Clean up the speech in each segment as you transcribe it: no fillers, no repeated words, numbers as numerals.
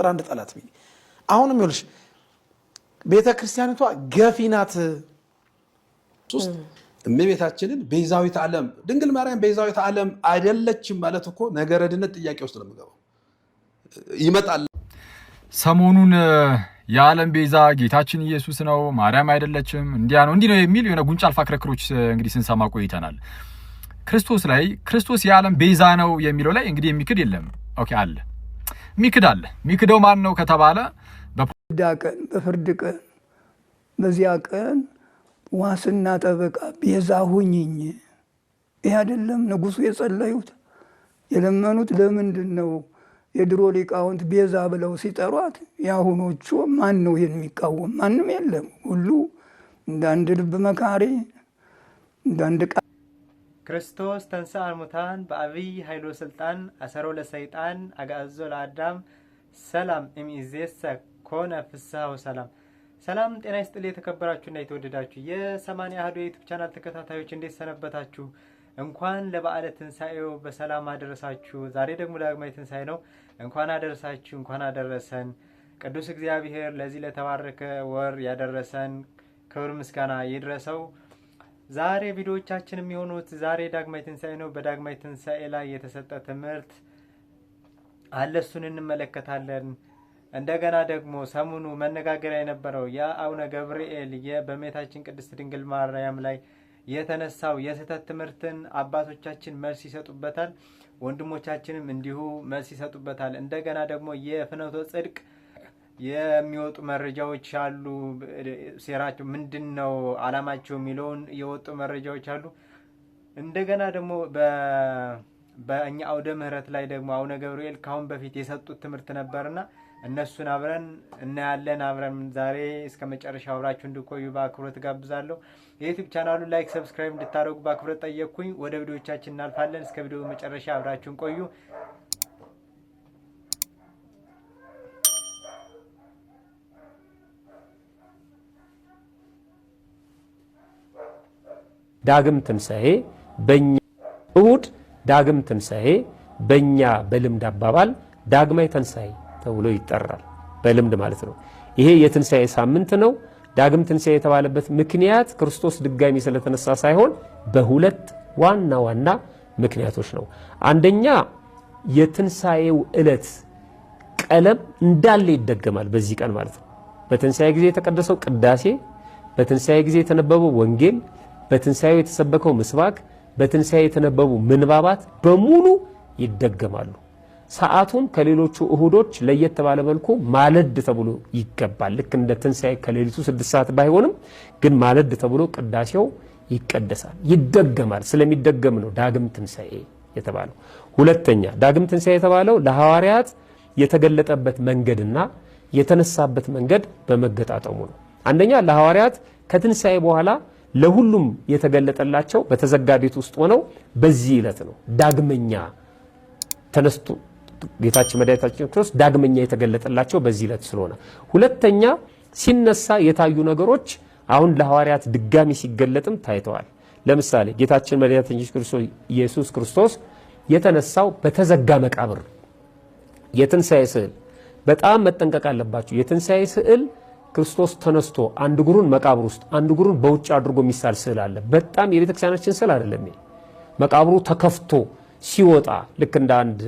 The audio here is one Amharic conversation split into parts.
ቁጥር 1 ጠላት ቢል አሁንም ይልሽ ቤተ ክርስቲያኒቷ ገፊናት ሶስት እመቤታችንን ቤዛዊት ዓለም ድንግል ማርያም ቤዛዊት ዓለም አይደለችም ማለት እኮ ነገረ ድነት ጥያቄ ውስጥ ነው የሚገባው ይመጣል። ሰሞኑን የዓለም ቤዛ ጌታችን ኢየሱስ ነው ማርያም አይደለችም እንዲያ ነው እንዲህ ነው የሚል የሆነ ጉንጫ አልፋ ክርክሮች እንግዲህ ስንሰማ ቆይተናል። ክርስቶስ ላይ ክርስቶስ የዓለም ቤዛ ነው የሚለው ላይ እንግዲህ የሚክድ የለም። ኦኬ አለ ሚክድ አለ። ሚክደው ማን ነው ከተባለ በፍርድ ቀን በዚያ ቀን ዋስና ጠበቃ ቤዛ ሁኝኝ። ይህ አይደለም ንጉሱ የጸለዩት የለመኑት። ለምንድን ነው የድሮ ሊቃውንት ቤዛ ብለው ሲጠሯት የአሁኖቹ ማን ነው ይህን የሚቃወም? ማንም የለም። ሁሉ እንዳንድ ልብ መካሪ እንዳንድ ቃል ክርስቶስ ተንሥአ እሙታን በአብይ ኃይሎ ስልጣን አሰሮ ለሰይጣን አጋዞ ለአዳም ሰላም እምይእዜሰ ኮነ ፍስሐ ወሰላም። ሰላም ጤና ይስጥልኝ የተከበራችሁና የተወደዳችሁ የ80 አሐዱ የዩቲዩብ ቻናል ተከታታዮች እንዴት ሰነበታችሁ? እንኳን ለበዓለ ትንሣኤው በሰላም አደረሳችሁ። ዛሬ ደግሞ ዳግማይ ትንሣኤ ነው። እንኳን አደረሳችሁ፣ እንኳን አደረሰን። ቅዱስ እግዚአብሔር ለዚህ ለተባረከ ወር ያደረሰን ክብር ምስጋና ይድረሰው። ዛሬ ቪዲዮዎቻችን የሚሆኑት ዛሬ ዳግማይ ትንሣኤ ነው። በዳግማይ ትንሣኤ ላይ የተሰጠ ትምህርት አለ፣ እሱን እንመለከታለን። እንደገና ደግሞ ሰሞኑ መነጋገሪያ የነበረው የአቡነ ገብርኤል በእመቤታችን ቅድስት ድንግል ማርያም ላይ የተነሳው የስህተት ትምህርትን አባቶቻችን መልስ ይሰጡበታል፣ ወንድሞቻችንም እንዲሁ መልስ ይሰጡበታል። እንደገና ደግሞ የፍኖተ ጽድቅ የሚወጡ መረጃዎች አሉ። ሴራቸው ምንድነው አላማቸው የሚለውን የወጡ መረጃዎች አሉ። እንደገና ደግሞ በእኛ አውደ ምህረት ላይ ደግሞ አቡነ ገብርኤል ካሁን በፊት የሰጡት ትምህርት ነበርና እነሱን አብረን እናያለን። አብረን ዛሬ እስከ መጨረሻው አብራችሁ እንድትቆዩ በአክብሮት ጋብዛለሁ። የዩቲዩብ ቻናሉን ላይክ፣ ሰብስክራይብ እንድታደርጉ በአክብሮት ጠየቅኩኝ። ወደ ቪዲዮዎቻችን እናልፋለን። እስከ ቪዲዮ መጨረሻ አብራችሁን ቆዩ። ዳግም ትንሣኤ በእኛ እሁድ ዳግም ትንሣኤ በእኛ በልምድ አባባል ዳግማይ ትንሣኤ ተብሎ ይጠራል። በልምድ ማለት ነው። ይሄ የትንሣኤ ሳምንት ነው። ዳግም ትንሣኤ የተባለበት ምክንያት ክርስቶስ ድጋሚ ስለተነሳ ሳይሆን በሁለት ዋና ዋና ምክንያቶች ነው። አንደኛ የትንሣኤው ዕለት ቀለም እንዳለ ይደገማል በዚህ ቀን ማለት ነው። በትንሣኤ ጊዜ የተቀደሰው ቅዳሴ፣ በትንሣኤ ጊዜ የተነበበው ወንጌል፣ በትንሣኤው የተሰበከው ምስባክ፣ በትንሣኤ የተነበቡ ምንባባት በሙሉ ይደገማሉ። ሰዓቱን ከሌሎቹ እሁዶች ለየት ባለ መልኩ ማለድ ተብሎ ይገባል። ልክ እንደ ትንሣኤ ከሌሊቱ 6 ሰዓት ባይሆንም ግን ማለድ ተብሎ ቅዳሴው ይቀደሳል፣ ይደገማል። ስለሚደገም ነው ዳግም ትንሣኤ የተባለው። ሁለተኛ ዳግም ትንሣኤ የተባለው ለሐዋርያት የተገለጠበት መንገድና የተነሳበት መንገድ በመገጣጠሙ ነው። አንደኛ ለሐዋርያት ከትንሣኤ በኋላ ለሁሉም የተገለጠላቸው በተዘጋ ቤት ውስጥ ሆነው በዚህ ዕለት ነው። ዳግመኛ ተነስቶ ጌታችን መድኃኒታችን ክርስቶስ ዳግመኛ የተገለጠላቸው በዚህ ዕለት ስለሆነ፣ ሁለተኛ ሲነሳ የታዩ ነገሮች አሁን ለሐዋርያት ድጋሚ ሲገለጥም ታይተዋል። ለምሳሌ ጌታችን መድኃኒታችን ኢየሱስ ክርስቶስ የተነሳው በተዘጋ መቃብር። የትንሣኤ ስዕል በጣም መጠንቀቅ አለባችሁ። የትንሣኤ ስዕል ክርስቶስ ተነስቶ አንድ እግሩን መቃብር ውስጥ አንድ እግሩን በውጭ አድርጎ የሚሳል ስዕል አለ። በጣም የቤተክርስቲያናችን ስዕል አይደለም። መቃብሩ ተከፍቶ ሲወጣ ልክ እንደ አንድ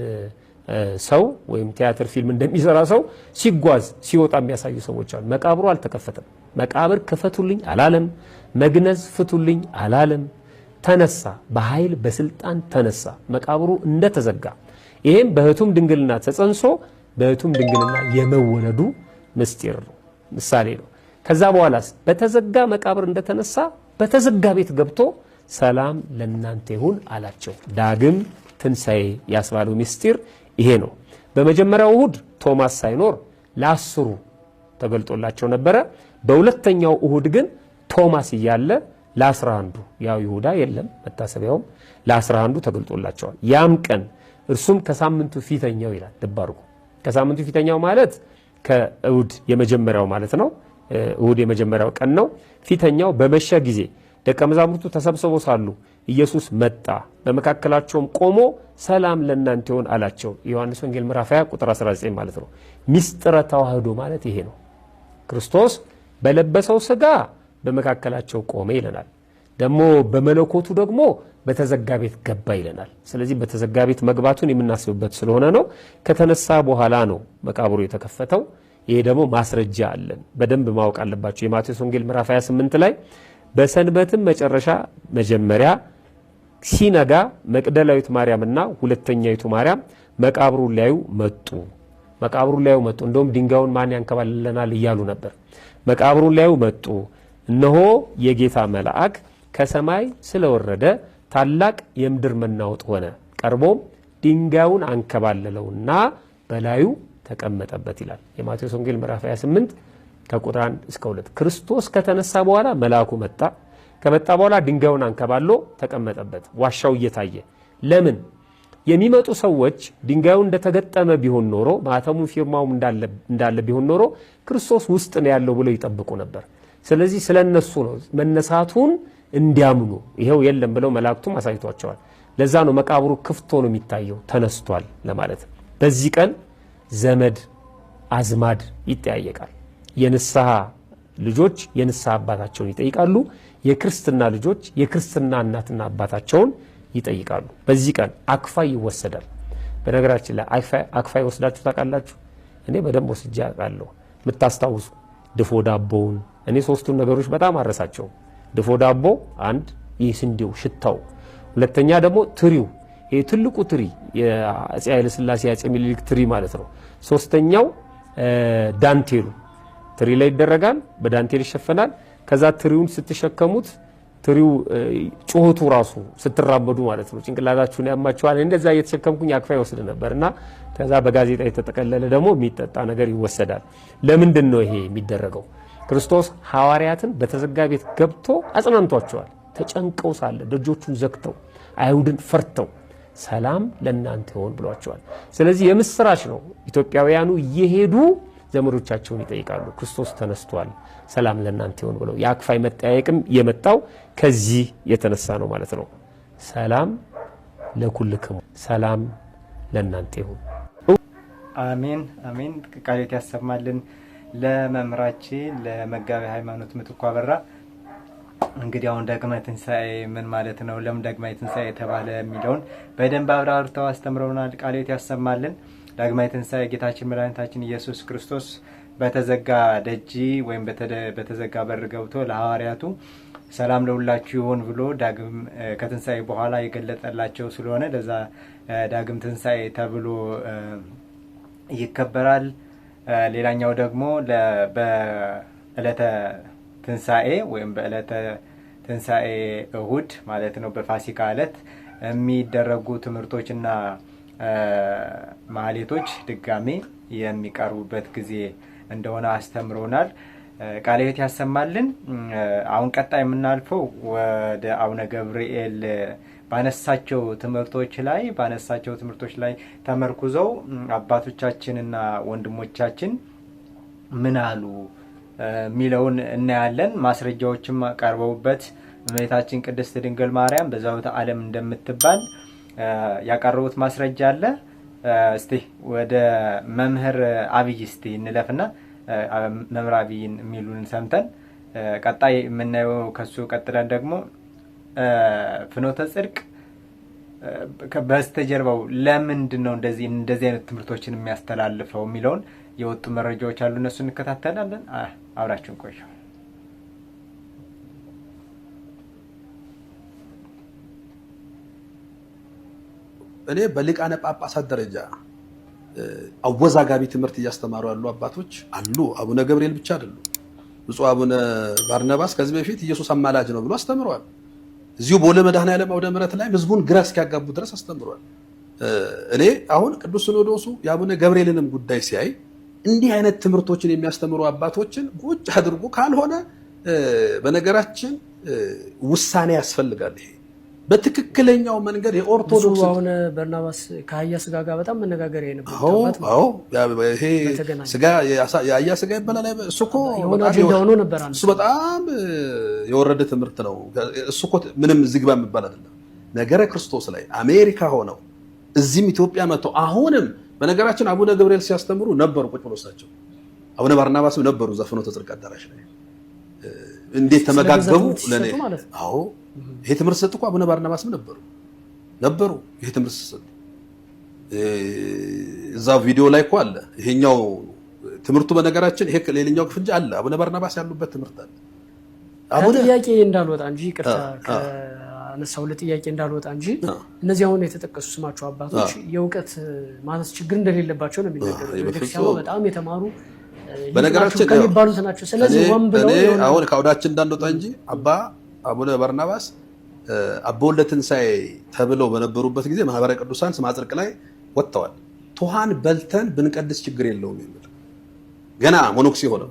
ሰው ወይም ቲያትር ፊልም እንደሚሰራ ሰው ሲጓዝ ሲወጣ የሚያሳዩ ሰዎች አሉ። መቃብሩ አልተከፈተም። መቃብር ክፈቱልኝ አላለም። መግነዝ ፍቱልኝ አላለም። ተነሳ፣ በኃይል በስልጣን ተነሳ። መቃብሩ እንደተዘጋ፣ ይሄም በህቱም ድንግልና ተጸንሶ በህቱም ድንግልና የመወለዱ ምስጢር ነው፣ ምሳሌ ነው። ከዛ በኋላስ በተዘጋ መቃብር እንደተነሳ በተዘጋ ቤት ገብቶ ሰላም ለእናንተ ይሁን አላቸው። ዳግም ትንሣኤ ያስባለው ምስጢር ይሄ ነው። በመጀመሪያው እሁድ ቶማስ ሳይኖር ለ10 ተገልጦላቸው ነበረ። በሁለተኛው እሁድ ግን ቶማስ እያለ ለ11 ያው ይሁዳ የለም መታሰቢያውም ለ11 ተገልጦላቸዋል። ያም ቀን እርሱም ከሳምንቱ ፊተኛው ይላል። ልብ አድርጉ። ከሳምንቱ ፊተኛው ማለት ከእሁድ የመጀመሪያው ማለት ነው። እሁድ የመጀመሪያው ቀን ነው። ፊተኛው በመሸ ጊዜ ደቀ መዛሙርቱ ተሰብስበው ሳሉ ኢየሱስ መጣ፣ በመካከላቸውም ቆሞ ሰላም ለእናንተ ይሁን አላቸው። ዮሐንስ ወንጌል ምዕራፍ 20 ቁጥር 19 ማለት ነው። ሚስጥረ ተዋህዶ ማለት ይሄ ነው። ክርስቶስ በለበሰው ሥጋ በመካከላቸው ቆመ ይለናል። ደግሞ በመለኮቱ ደግሞ በተዘጋ ቤት ገባ ይለናል። ስለዚህ በተዘጋ ቤት መግባቱን የምናስብበት ስለሆነ ነው። ከተነሳ በኋላ ነው መቃብሩ የተከፈተው። ይሄ ደግሞ ማስረጃ አለን፣ በደንብ ማወቅ አለባቸው። የማቴዎስ ወንጌል ምዕራፍ 28 ላይ በሰንበትም መጨረሻ መጀመሪያ ሲነጋ መቅደላዊት ማርያምና ሁለተኛይቱ ማርያም መቃብሩን ሊያዩ መጡ። እንደውም ድንጋዩን ማን ያንከባልለናል እያሉ ነበር። መቃብሩን ሊያዩ መጡ። እነሆ የጌታ መልአክ ከሰማይ ስለወረደ ታላቅ የምድር መናወጥ ሆነ። ቀርቦም ድንጋዩን አንከባለለውና በላዩ ተቀመጠበት ይላል። የማቴዎስ ወንጌል ምዕራፍ 28 ከቁጥር 1 እስከ 2። ክርስቶስ ከተነሳ በኋላ መልአኩ መጣ። ከመጣ በኋላ ድንጋዩን አንከባሎ ተቀመጠበት፣ ዋሻው እየታየ። ለምን? የሚመጡ ሰዎች ድንጋዩ እንደተገጠመ ቢሆን ኖሮ ማተሙ ፊርማው እንዳለ ቢሆን ኖሮ ክርስቶስ ውስጥ ነው ያለው ብለው ይጠብቁ ነበር። ስለዚህ ስለነሱ ነው መነሳቱን እንዲያምኑ ይሄው የለም ብለው መላእክቱም አሳይቷቸዋል። ለዛ ነው መቃብሩ ክፍት ሆኖ የሚታየው ተነስቷል ለማለት። በዚህ ቀን ዘመድ አዝማድ ይጠያየቃል። የንስሐ ልጆች የንስሐ አባታቸውን ይጠይቃሉ። የክርስትና ልጆች የክርስትና እናትና አባታቸውን ይጠይቃሉ። በዚህ ቀን አክፋይ ይወሰዳል። በነገራችን ላይ አክፋይ ወስዳችሁ ታውቃላችሁ? እኔ በደንብ ወስጄ አውቃለሁ። የምታስታውሱ ድፎ ዳቦውን፣ እኔ ሶስቱን ነገሮች በጣም አረሳቸው። ድፎ ዳቦ አንድ፣ ይህ ስንዴው ሽታው፣ ሁለተኛ ደግሞ ትሪው፣ ይሄ ትልቁ ትሪ የአፄ ኃይለ ሥላሴ አፄ ምኒልክ ትሪ ማለት ነው። ሶስተኛው ዳንቴሉ ትሪ ላይ ይደረጋል፣ በዳንቴል ይሸፈናል። ከዛ ትሪውን ስትሸከሙት ትሪው ጩኸቱ ራሱ ስትራመዱ ማለት ነው ጭንቅላታችሁን ያማችኋል። እንደዛ እየተሸከምኩኝ አክፋይ ወስድ ነበርና ከዛ በጋዜጣ የተጠቀለለ ደግሞ የሚጠጣ ነገር ይወሰዳል። ለምንድን ነው ይሄ የሚደረገው? ክርስቶስ ሐዋርያትን በተዘጋ ቤት ገብቶ አጽናንቷቸዋል። ተጨንቀው ሳለ ደጆቹን ዘግተው አይሁድን ፈርተው ሰላም ለእናንተ ይሁን ብሏቸዋል። ስለዚህ የምስራች ነው። ኢትዮጵያውያኑ እየሄዱ ዘመዶቻቸውን ይጠይቃሉ። ክርስቶስ ተነስቷል፣ ሰላም ለእናንተ ይሁን ብለው። የአክፋይ መጠያየቅም የመጣው ከዚህ የተነሳ ነው ማለት ነው። ሰላም ለኩልክሙ፣ ሰላም ለእናንተ ይሁን። አሜን አሜን። ቃሌት ያሰማልን። ለመምራችን ለመጋቢ ሃይማኖት ምትኩ አበራ እንግዲህ አሁን ዳግማይ ትንሣኤ ምን ማለት ነው፣ ለምን ዳግማይ ትንሣኤ የተባለ የሚለውን በደንብ አብራርተው አስተምረውናል። ቃሌት ያሰማልን። ዳግማይ ትንሣኤ ጌታችን መድኃኒታችን ኢየሱስ ክርስቶስ በተዘጋ ደጅ ወይም በተዘጋ በር ገብቶ ለሐዋርያቱ ሰላም ለሁላችሁ ይሁን ብሎ ዳግም ከትንሣኤ በኋላ የገለጠላቸው ስለሆነ ለዛ ዳግም ትንሣኤ ተብሎ ይከበራል። ሌላኛው ደግሞ በዕለተ ትንሣኤ ወይም በዕለተ ትንሣኤ እሁድ ማለት ነው፣ በፋሲካ ዕለት የሚደረጉ ትምህርቶችና ማህሌቶች ድጋሜ የሚቀርቡበት ጊዜ እንደሆነ አስተምሮናል። ቃለ ሕይወት ያሰማልን። አሁን ቀጣይ የምናልፈው ወደ አቡነ ገብርኤል ባነሳቸው ትምህርቶች ላይ ተመርኩዘው አባቶቻችንና ወንድሞቻችን ምን አሉ የሚለውን እናያለን። ማስረጃዎችም ቀርበውበት እመቤታችን ቅድስት ድንግል ማርያም በዛውታ ዓለም እንደምትባል ያቀረቡት ማስረጃ አለ። እስቲ ወደ መምህር አብይ እስቲ እንለፍና መምህር አብይን የሚሉን ሰምተን ቀጣይ የምናየው ከሱ ቀጥለን ደግሞ ፍኖተ ጽድቅ በስተጀርባው ለምንድን ነው እንደዚህ አይነት ትምህርቶችን የሚያስተላልፈው የሚለውን የወጡ መረጃዎች አሉ። እነሱ እንከታተላለን። አብራችሁን ቆዩ። እኔ በሊቃነ ጳጳሳት ደረጃ አወዛጋቢ ትምህርት እያስተማሩ ያሉ አባቶች አሉ። አቡነ ገብርኤል ብቻ አይደሉም። ብፁዕ አቡነ ባርናባስ ከዚህ በፊት ኢየሱስ አማላጅ ነው ብሎ አስተምረዋል። እዚሁ በወለ መድኃኔዓለም አውደ ምሕረት ላይ ህዝቡን ግራ እስኪያጋቡ ድረስ አስተምረዋል። እኔ አሁን ቅዱስ ሲኖዶሱ የአቡነ ገብርኤልንም ጉዳይ ሲያይ እንዲህ አይነት ትምህርቶችን የሚያስተምሩ አባቶችን ቁጭ አድርጎ ካልሆነ በነገራችን ውሳኔ ያስፈልጋል። ይሄ በትክክለኛው መንገድ የኦርቶዶክስ አሁን በርናባስ ከአህያ ስጋ ጋር በጣም መነጋገር የነበረው ይሄ ስጋ የአህያ ስጋ ይባላል። እሱ እኮ እሱ በጣም የወረደ ትምህርት ነው። እሱ እኮ ምንም ዝግባ የሚባል አይደለም። ነገረ ክርስቶስ ላይ አሜሪካ ሆነው እዚህም ኢትዮጵያ መጥተው አሁንም በነገራችን አቡነ ገብርኤል ሲያስተምሩ ነበሩ። ቁጭ ብሎ እሳቸው አቡነ ባርናባስም ነበሩ እዛ ፍኖተ ጽድቅ አዳራሽ ላይ እንዴት ተመጋገቡ ለኔ። አዎ ይሄ ትምህርት ሰጥ እኮ አቡነ ባርናባስም ነበሩ ይሄ ትምህርት ሰጥ እዛ ቪዲዮ ላይ እኮ አለ። ይሄኛው ትምህርቱ በነገራችን ይሄ ሌላኛው ክፍል አለ። አቡነ ባርናባስ ያሉበት ትምህርት አለ። አሁን ጥያቄ እንዳልወጣ እንጂ ይቅርታ ከአነሳው ለጥያቄ እንዳልወጣ እንጂ እነዚህ አሁን የተጠቀሱ ስማቸው አባቶች የእውቀት ማነስ ችግር እንደሌለባቸው ነው የሚነገረው። ቤተክርስቲያኑ በጣም የተማሩ በነገራችን ከሚባሉት ናቸው። ስለዚህ ወም ብለው አሁን ከአውዳችን እንዳንወጣ እንጂ አቡነ ባርናባስ አባ ወልደ ትንሣኤ ተብለው በነበሩበት ጊዜ ማህበረ ቅዱሳን ስመ ጽድቅ ላይ ወጥተዋል። ቱሃን በልተን ብንቀድስ ችግር የለውም የሚል ገና ሞኖክሲ ሆነው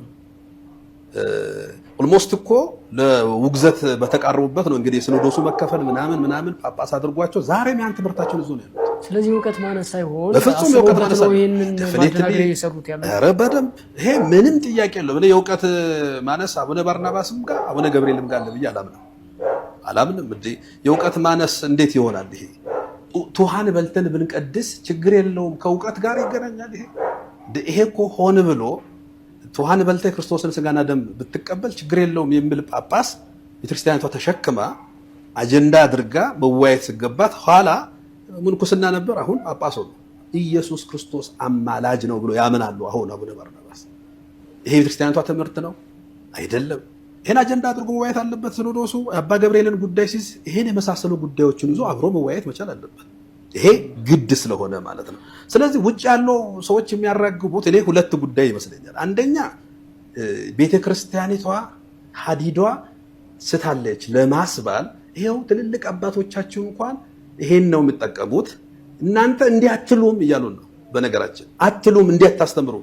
ኦልሞስት እኮ ለውግዘት በተቃረቡበት ነው እንግዲህ ሲኖዶሱ መከፈል ምናምን ጳጳስ አድርጓቸው ዛሬም ያን ትምህርታቸውን ይዞ ነው ያሉት። ስለዚህ እውቀት ማነስ ሳይሆን በፍጹም የእውቀት ማነስ ይሰሩት ያለው በደንብ ይሄ ምንም ጥያቄ የለውም። እኔ የእውቀት ማነስ አቡነ ባርናባስም ጋር አቡነ ገብርኤልም ጋር አለ ብዬ አላምንም። የእውቀት ማነስ እንዴት ይሆናል? ይሄ ቱሃን በልተን ብንቀድስ ችግር የለውም ከእውቀት ጋር ይገናኛል? ይሄ እኮ ሆን ብሎ ቱሃን በልተ ክርስቶስን ስጋና ደም ብትቀበል ችግር የለውም የሚል ጳጳስ ቤተክርስቲያኒቷ ተሸክማ አጀንዳ አድርጋ መዋየት ሲገባት ኋላ ምንኩስና ነበር፣ አሁን ጳጳስ ሆኖ ኢየሱስ ክርስቶስ አማላጅ ነው ብሎ ያምናሉ። አሁን አቡነ ባርናባስ ይሄ ቤተክርስቲያኒቷ ትምህርት ነው አይደለም። ይሄን አጀንዳ አድርጎ መዋየት አለበት ሲኖዶሱ። አባ ገብርኤልን ጉዳይ ሲይዝ ይሄን የመሳሰሉ ጉዳዮችን ይዞ አብሮ መዋየት መቻል አለበት። ይሄ ግድ ስለሆነ ማለት ነው። ስለዚህ ውጭ ያለው ሰዎች የሚያራግቡት እኔ ሁለት ጉዳይ ይመስለኛል። አንደኛ ቤተክርስቲያኒቷ ሀዲዷ ስታለች ለማስባል ይሄው ትልልቅ አባቶቻችሁ እንኳን ይሄን ነው የሚጠቀሙት፣ እናንተ እንዲህ አትሉም እያሉ ነው። በነገራችን አትሉም እንዲህ አታስተምሩ።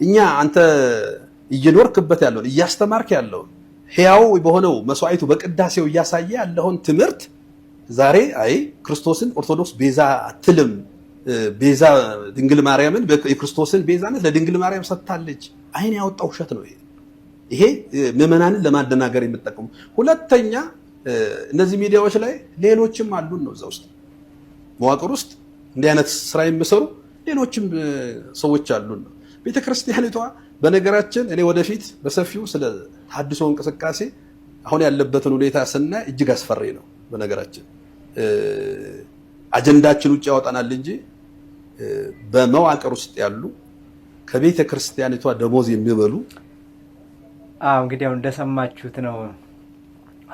እኛ አንተ እየኖርክበት ያለውን እያስተማርክ ያለውን ሕያው በሆነው መስዋዕቱ በቅዳሴው እያሳየ ያለውን ትምህርት ዛሬ አይ ክርስቶስን ኦርቶዶክስ ቤዛ አትልም፣ ቤዛ ድንግል ማርያምን የክርስቶስን ቤዛነት ለድንግል ማርያም ሰጥታለች። አይን ያወጣው ውሸት ነው ይሄ ምዕመናንን ለማደናገር የሚጠቀሙ። ሁለተኛ እነዚህ ሚዲያዎች ላይ ሌሎችም አሉን ነው እዛ ውስጥ መዋቅር ውስጥ እንዲህ አይነት ስራ የሚሰሩ ሌሎችም ሰዎች አሉን ነው። ቤተክርስቲያኒቷ በነገራችን እኔ ወደፊት በሰፊው ስለ ሐዲሶ እንቅስቃሴ አሁን ያለበትን ሁኔታ ስናይ እጅግ አስፈሪ ነው። በነገራችን አጀንዳችን ውጭ ያወጣናል እንጂ በመዋቅር ውስጥ ያሉ ከቤተ ክርስቲያኒቷ ደሞዝ የሚበሉ እንግዲህ አሁን እንደሰማችሁት ነው።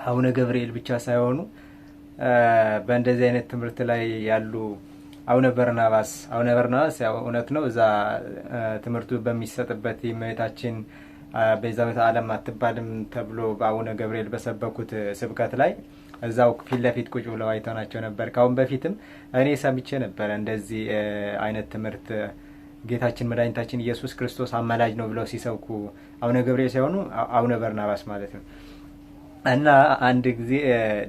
አቡነ ገብርኤል ብቻ ሳይሆኑ በእንደዚህ አይነት ትምህርት ላይ ያሉ አቡነ በርናባስ ያው እውነት ነው እዛ ትምህርቱ በሚሰጥበት የእመቤታችን ቤዛዊተ ዓለም አትባልም ተብሎ በአቡነ ገብርኤል በሰበኩት ስብከት ላይ እዛው ፊት ለፊት ቁጭ ብለው አይተናቸው ነበር። ካሁን በፊትም እኔ ሰምቼ ነበር እንደዚህ አይነት ትምህርት ጌታችን መድኃኒታችን ኢየሱስ ክርስቶስ አማላጅ ነው ብለው ሲሰብኩ አቡነ ገብርኤል ሳይሆኑ አቡነ በርናባስ ማለት ነው። እና አንድ ጊዜ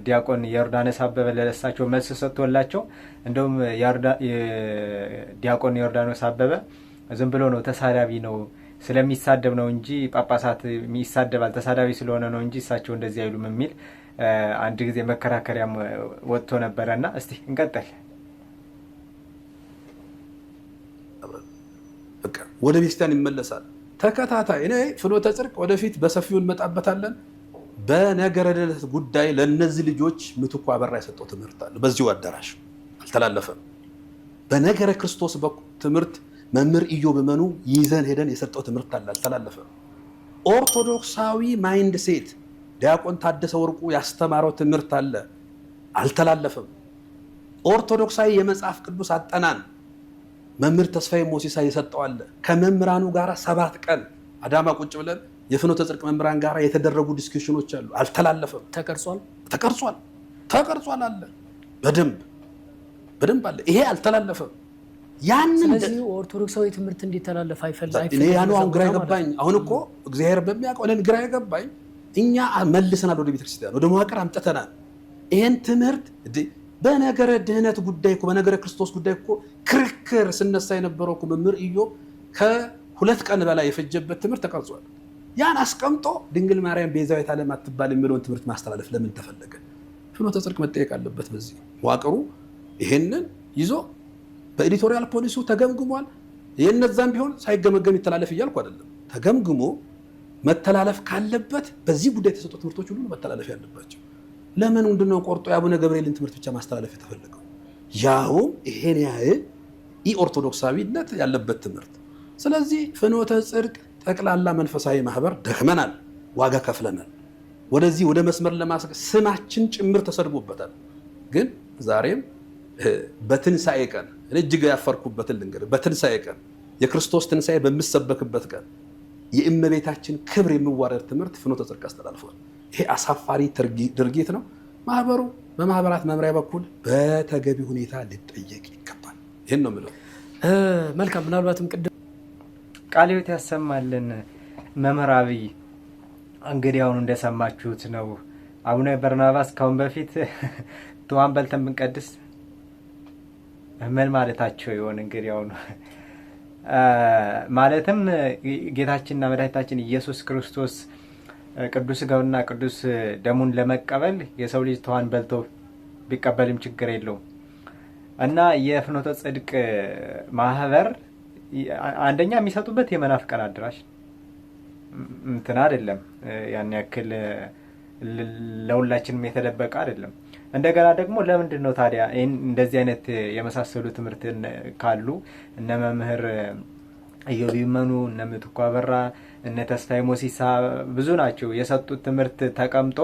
ዲያቆን ዮርዳኖስ አበበ ለእሳቸው መልስ ሰጥቶላቸው እንደውም ዲያቆን ዮርዳኖስ አበበ ዝም ብሎ ነው ተሳዳቢ ነው ስለሚሳደብ ነው እንጂ ጳጳሳት ይሳደባል ተሳዳቢ ስለሆነ ነው እንጂ እሳቸው እንደዚህ አይሉም የሚል አንድ ጊዜ መከራከሪያም ወጥቶ ነበረና እስቲ እንቀጥል። በቃ ወደ ቤተክርስቲያን ይመለሳል። ተከታታይ እኔ ፍኖተ ጽድቅ ወደፊት በሰፊው እንመጣበታለን። በነገረ ድነት ጉዳይ ለነዚህ ልጆች ምትኩ አበራ የሰጠው ትምህርት አለ። በዚሁ አዳራሽ አልተላለፈም። በነገረ ክርስቶስ ትምህርት መምህር ኢዮብ መኑ ይዘን ሄደን የሰጠው ትምህርት አለ፣ አልተላለፈም። ኦርቶዶክሳዊ ማይንድ ሴት ዲያቆን ታደሰ ወርቁ ያስተማረው ትምህርት አለ፣ አልተላለፈም። ኦርቶዶክሳዊ የመጽሐፍ ቅዱስ አጠናን መምህር ተስፋዬ ሞሲሳ የሰጠው አለ። ከመምህራኑ ጋር 7 ቀን አዳማ ቁጭ ብለን የፍኖተ ጽድቅ መምህራን ጋር የተደረጉ ዲስኩሽኖች አሉ፣ አልተላለፈም። ተቀርጿል አለ፣ በደንብ አለ። ይሄ አልተላለፈም። ስለዚህ ኦርቶዶክሳዊ ትምህርት እንዲተላለፍ አይፈልግም። እኔ ያኑ አሁን ግራ የገባኝ አሁን እኮ እግዚአብሔር በሚያውቀው እኔን ግራ የገባኝ እኛ መልሰናል፣ ወደ ቤተክርስቲያን ወደ መዋቅር አምጥተናል። ይሄን ትምህርት በነገረ ድህነት ጉዳይ እኮ በነገረ ክርስቶስ ጉዳይ እኮ ክርክር ስነሳ የነበረው እኮ መምህር ኢዮብ ከ2 ቀን በላይ የፈጀበት ትምህርት ተቀርጿል። ያን አስቀምጦ ድንግል ማርያም ቤዛዊተ ዓለም አትባል የሚለውን ትምህርት ማስተላለፍ ለምን ተፈለገ? ፍኖተ ጽድቅ መጠየቅ አለበት። በዚህ ዋቅሩ ይሄንን ይዞ በኤዲቶሪያል ፖሊሱ ተገምግሟል። የነዛም ቢሆን ሳይገመገም ይተላለፍ እያልኩ አይደለም። ተገምግሞ መተላለፍ ካለበት በዚህ ጉዳይ የተሰጡ ትምህርቶች ሁሉ መተላለፍ ያለባቸው። ለምን ምንድነው ቆርጦ የአቡነ ገብርኤልን ትምህርት ብቻ ማስተላለፍ የተፈለገው? ያውም ይሄን ያህል ኦርቶዶክሳዊነት ያለበት ትምህርት። ስለዚህ ፍኖተ ጽድቅ ጠቅላላ መንፈሳዊ ማህበር ደክመናል፣ ዋጋ ከፍለናል። ወደዚህ ወደ መስመር ስማችን ጭምር ተሰድቦበታል። ግን ዛሬም በትንሣኤ ቀን እጅግ ያፈርኩበትን ልንገር። በትንሣኤ ቀን የክርስቶስ ትንሣኤ በሚሰበክበት ቀን የእመቤታችን ክብር የሚዋረድ ትምህርት ፍኖተ ጽድቅ አስተላልፏል። ይሄ አሳፋሪ ድርጊት ነው። ማህበሩ በማህበራት መምሪያ በኩል በተገቢ ሁኔታ ሊጠየቅ ይገባል። ይህን ነው የምለው። መልካም። ምናልባትም ቅድም ቃለ ሕይወት ያሰማልን መምህር አብይ፣ እንግዲህ አሁን እንደሰማችሁት ነው አቡነ በርናባስ ካሁን በፊት ትዋን በልተን ብንቀድስ ምን ማለታቸው ይሆን? እንግዲህ አሁን ማለትም ጌታችንና መድኃኒታችን ኢየሱስ ክርስቶስ ቅዱስ ሥጋውና ቅዱስ ደሙን ለመቀበል የሰው ልጅ ትዋን በልቶ ቢቀበልም ችግር የለውም እና የፍኖተ ጽድቅ ማህበር አንደኛ የሚሰጡበት የመናፍቃን አድራሽ እንትን አይደለም፣ ያን ያክል ለሁላችንም የተደበቀ አይደለም። እንደገና ደግሞ ለምንድን ነው ታዲያ እንደዚህ አይነት የመሳሰሉ ትምህርትን ካሉ እነ መምህር ኢዮብ ይመኑ፣ እነ ምትኩ አበራ፣ እነ ተስፋዬ ሞሲሳ ብዙ ናቸው የሰጡት ትምህርት ተቀምጦ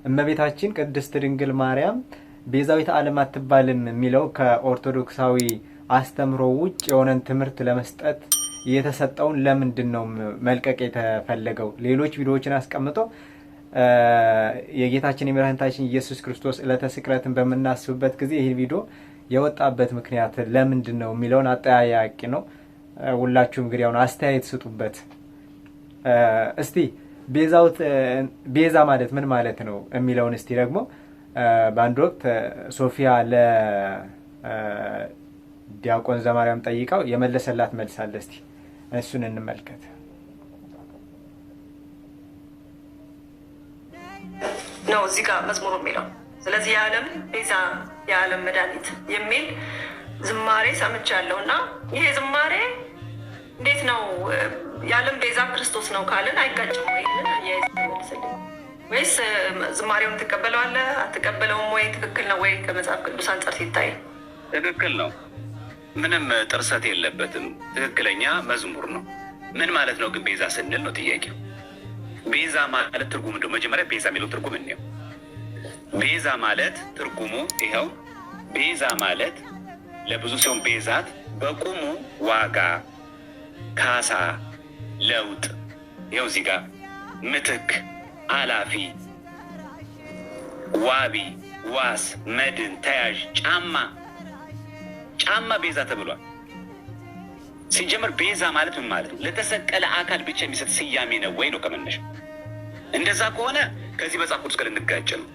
እመቤታችን ቅድስት ድንግል ማርያም ቤዛዊተ ዓለም አትባልም የሚለው ከኦርቶዶክሳዊ አስተምሮ ውጭ የሆነን ትምህርት ለመስጠት የተሰጠውን ለምንድን ነው መልቀቅ የተፈለገው? ሌሎች ቪዲዮዎችን አስቀምጦ የጌታችን የመድኃኒታችን ኢየሱስ ክርስቶስ ዕለተ ስቅለትን በምናስብበት ጊዜ ይህ ቪዲዮ የወጣበት ምክንያት ለምንድን ነው የሚለውን አጠያያቂ ነው። ሁላችሁም እንግዲህ አሁን አስተያየት ስጡበት። እስቲ ቤዛ ማለት ምን ማለት ነው የሚለውን እስቲ ደግሞ በአንድ ወቅት ሶፊያ ለዲያቆን ዘማርያም ጠይቀው የመለሰላት መልስ አለ። እስቲ እሱን እንመልከት። ነው እዚህ ጋር መዝሙሩ የሚለው። ስለዚህ የዓለም ቤዛ የዓለም መድኃኒት የሚል ዝማሬ ሰምቻለሁ እና ይሄ ዝማሬ እንዴት ነው የዓለም ቤዛ ክርስቶስ ነው ካልን አይጋጭም ወይ? መልስልኝ። ወይስ ዝማሬውን ትቀበለዋለህ አትቀበለውም ወይ? ትክክል ነው ወይ? ከመጽሐፍ ቅዱስ አንጻር ሲታይ ትክክል ነው። ምንም ጥርሰት የለበትም። ትክክለኛ መዝሙር ነው። ምን ማለት ነው ግን ቤዛ ስንል ነው ጥያቄው። ቤዛ ማለት ትርጉሙ እንደው መጀመሪያ ቤዛ የሚለው ትርጉም ነው። ቤዛ ማለት ትርጉሙ ይኸው። ቤዛ ማለት ለብዙ ሲሆን ቤዛት በቁሙ ዋጋ፣ ካሳ፣ ለውጥ። ይኸው እዚህ ጋር ምትክ፣ አላፊ፣ ዋቢ፣ ዋስ፣ መድን፣ ተያዥ፣ ጫማ ቤዛ ተብሏል። ሲጀምር ቤዛ ማለት ምን ማለት ነው? ለተሰቀለ አካል ብቻ የሚሰጥ ስያሜ ነው ወይ ነው ከመነሻ? እንደዛ ከሆነ ከዚህ መጽሐፍ ቅዱስ ጋር እንጋጭ ነው።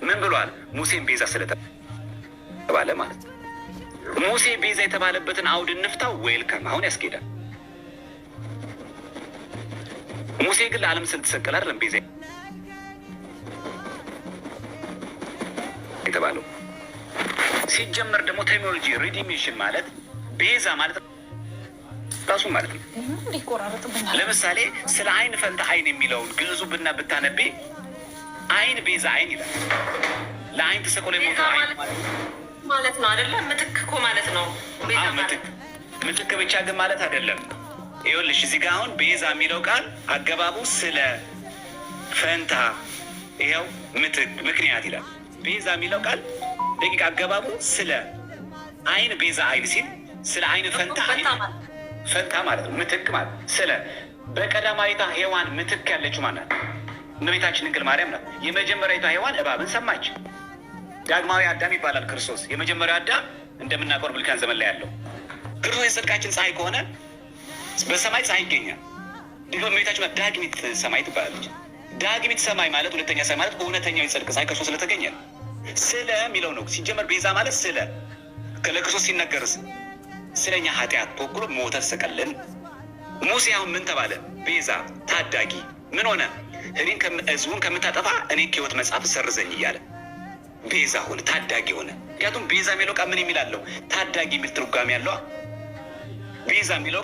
ምን ብሏል? ሙሴን ቤዛ ስለተባለ ማለት ነው። ሙሴ ቤዛ የተባለበትን አውድ እንፍታው። ዌልካም አሁን ያስኬዳል። ሙሴ ግን ለዓለም ስለተሰቀለ አይደለም ቤዛ የተባለው። ሲጀመር ደግሞ ቴክኖሎጂ ሪዲሚሽን ማለት ቤዛ ማለት ራሱ ማለት ነው። ለምሳሌ ስለ አይን ፈንታ አይን የሚለውን ግዕዙ ብታነቤ አይን ቤዛ አይን ይላል። ለአይን ተሰቅሎ የሞተው አይን ማለት ነው አይደለ? ምትክ እኮ ማለት ነው። ምትክ ብቻ ግን ማለት አይደለም። ይኸውልሽ እዚህ ጋር አሁን ቤዛ የሚለው ቃል አገባቡ ስለ ፈንታ፣ ይኸው ምትክ ምክንያት ይላል። ቤዛ የሚለው ቃል ደቂቅ አገባቡ ስለ አይን ቤዛ አይን ሲል ስለ አይን ፈንታ ፈንታ ማለት ነው። ምትክ ማለት ስለ በቀዳማዊቷ ሔዋን ምትክ ያለችው ማናት? እመቤታችን ድንግል ማርያም ናት። የመጀመሪያዊቷ ሔዋን እባብን ሰማች። ዳግማዊ አዳም ይባላል ክርስቶስ። የመጀመሪያው አዳም እንደምናውቀው ብሉይ ኪዳን ዘመን ላይ ያለው ክርስቶስ የጽድቃችን ፀሐይ ከሆነ በሰማይ ፀሐይ ይገኛል። ደግሞ እመቤታችን ዳግሚት ሰማይ ትባላለች። ዳግሚት ሰማይ ማለት ሁለተኛ ሰማይ ማለት እውነተኛው የጽድቅ ፀሐይ ክርስቶስ ስለተገኘ ነው። ስለ የሚለው ነው ሲጀመር። ቤዛ ማለት ስለ ለክርስቶስ ሲነገርስ ስለኛ ኃጢአት ተወክሎ ሞተ ተሰቀለን። ሙሴ አሁን ምን ተባለ? ቤዛ ታዳጊ ምን ሆነ? እኔን ህዝቡን ከምታጠፋ እኔ ከሕይወት መጽሐፍ ሰርዘኝ እያለ ቤዛ ሆነ፣ ታዳጊ ሆነ። ምክንያቱም ቤዛ የሚለው ቃል ምን የሚላለው? ታዳጊ የሚል ትርጓሜ ያለው። ቤዛ የሚለው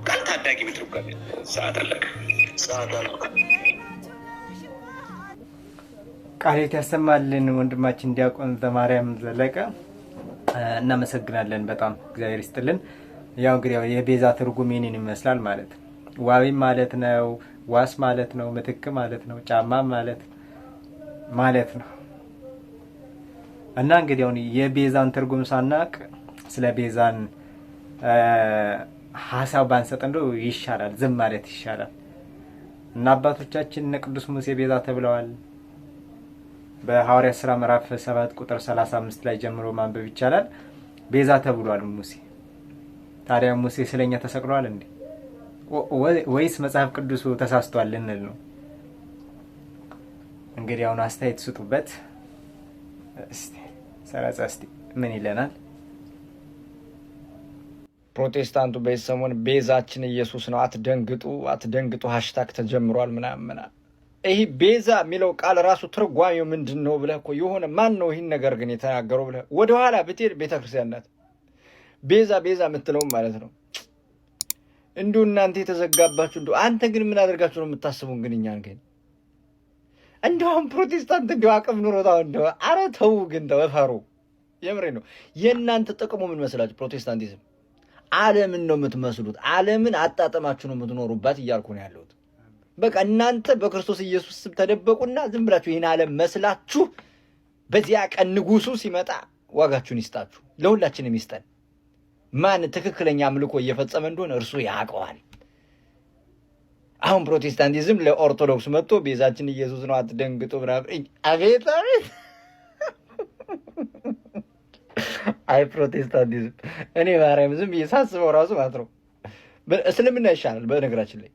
ቃል ታዳጊ የሚል ትርጓሜ ያለው። ሰዓት አለቀ። ቃሌት ያሰማልን ወንድማችን ዲያቆን ዘማርያም ዘለቀ እናመሰግናለን። በጣም እግዚአብሔር ይስጥልን። ያው እንግዲህ የቤዛ ትርጉም ይህንን ይመስላል ማለት ነው። ዋቢም ማለት ነው፣ ዋስ ማለት ነው፣ ምትክ ማለት ነው፣ ጫማ ማለት ነው። እና እንግዲህ አሁን የቤዛን ትርጉም ሳናቅ ስለ ቤዛን ሀሳብ ባንሰጥ እንደው ይሻላል፣ ዝም ማለት ይሻላል። እና አባቶቻችን እነ ቅዱስ ሙሴ ቤዛ ተብለዋል። በሐዋርያት ሥራ ምዕራፍ 7 ቁጥር 35 ላይ ጀምሮ ማንበብ ይቻላል። ቤዛ ተብሏል ሙሴ። ታዲያ ሙሴ ስለኛ ተሰቅሏል እንዴ? ወይስ መጽሐፍ ቅዱሱ ተሳስቷል ልንል ነው? እንግዲህ አሁን አስተያየት ስጡበት። እስቲ ሰረጸ እስቲ ምን ይለናል? ፕሮቴስታንቱ በዚህ ሰሞን ቤዛችን ኢየሱስ ነው፣ አትደንግጡ ሃሽታግ ተጀምሯል ምናምን። ይህ ቤዛ የሚለው ቃል ራሱ ትርጓሜው ምንድን ነው ብለህ እኮ የሆነ ማን ነው ይህን ነገር ግን የተናገረው ብለህ ወደኋላ ብትሄድ ቤተክርስቲያን ናት ቤዛ የምትለውም ማለት ነው። እንዲሁ እናንተ የተዘጋባችሁ እንዲሁ አንተ ግን ምን አደርጋችሁ ነው የምታስቡን? ግን እኛን ግን እንዲሁም ፕሮቴስታንት እንዲሁ አቅም ኑሮታው እንዲሁ አረ ተው ግን ተወፈሩ። የምሬ ነው። የእናንተ ጥቅሙ ምን መስላችሁ? ፕሮቴስታንቲዝም ዓለምን ነው የምትመስሉት። ዓለምን አጣጠማችሁ ነው የምትኖሩባት እያልኩ ነው ያለሁት። በቃ እናንተ በክርስቶስ ኢየሱስ ስም ተደበቁና ዝም ብላችሁ ይህን ዓለም መስላችሁ በዚያ ቀን ንጉሱ ሲመጣ ዋጋችሁን ይስጣችሁ፣ ለሁላችንም ይስጠን። ማን ትክክለኛ አምልኮ እየፈጸመ እንደሆነ እርሱ ያውቀዋል። አሁን ፕሮቴስታንቲዝም ለኦርቶዶክስ መጥቶ ቤዛችን ኢየሱስ ነው አትደንግጡ ምናምን። አቤት አይ ፕሮቴስታንቲዝም እኔ ማርያም ዝም ብዬ ሳስበው ራሱ ማለት ነው እስልምና ይሻላል። በነገራችን ላይ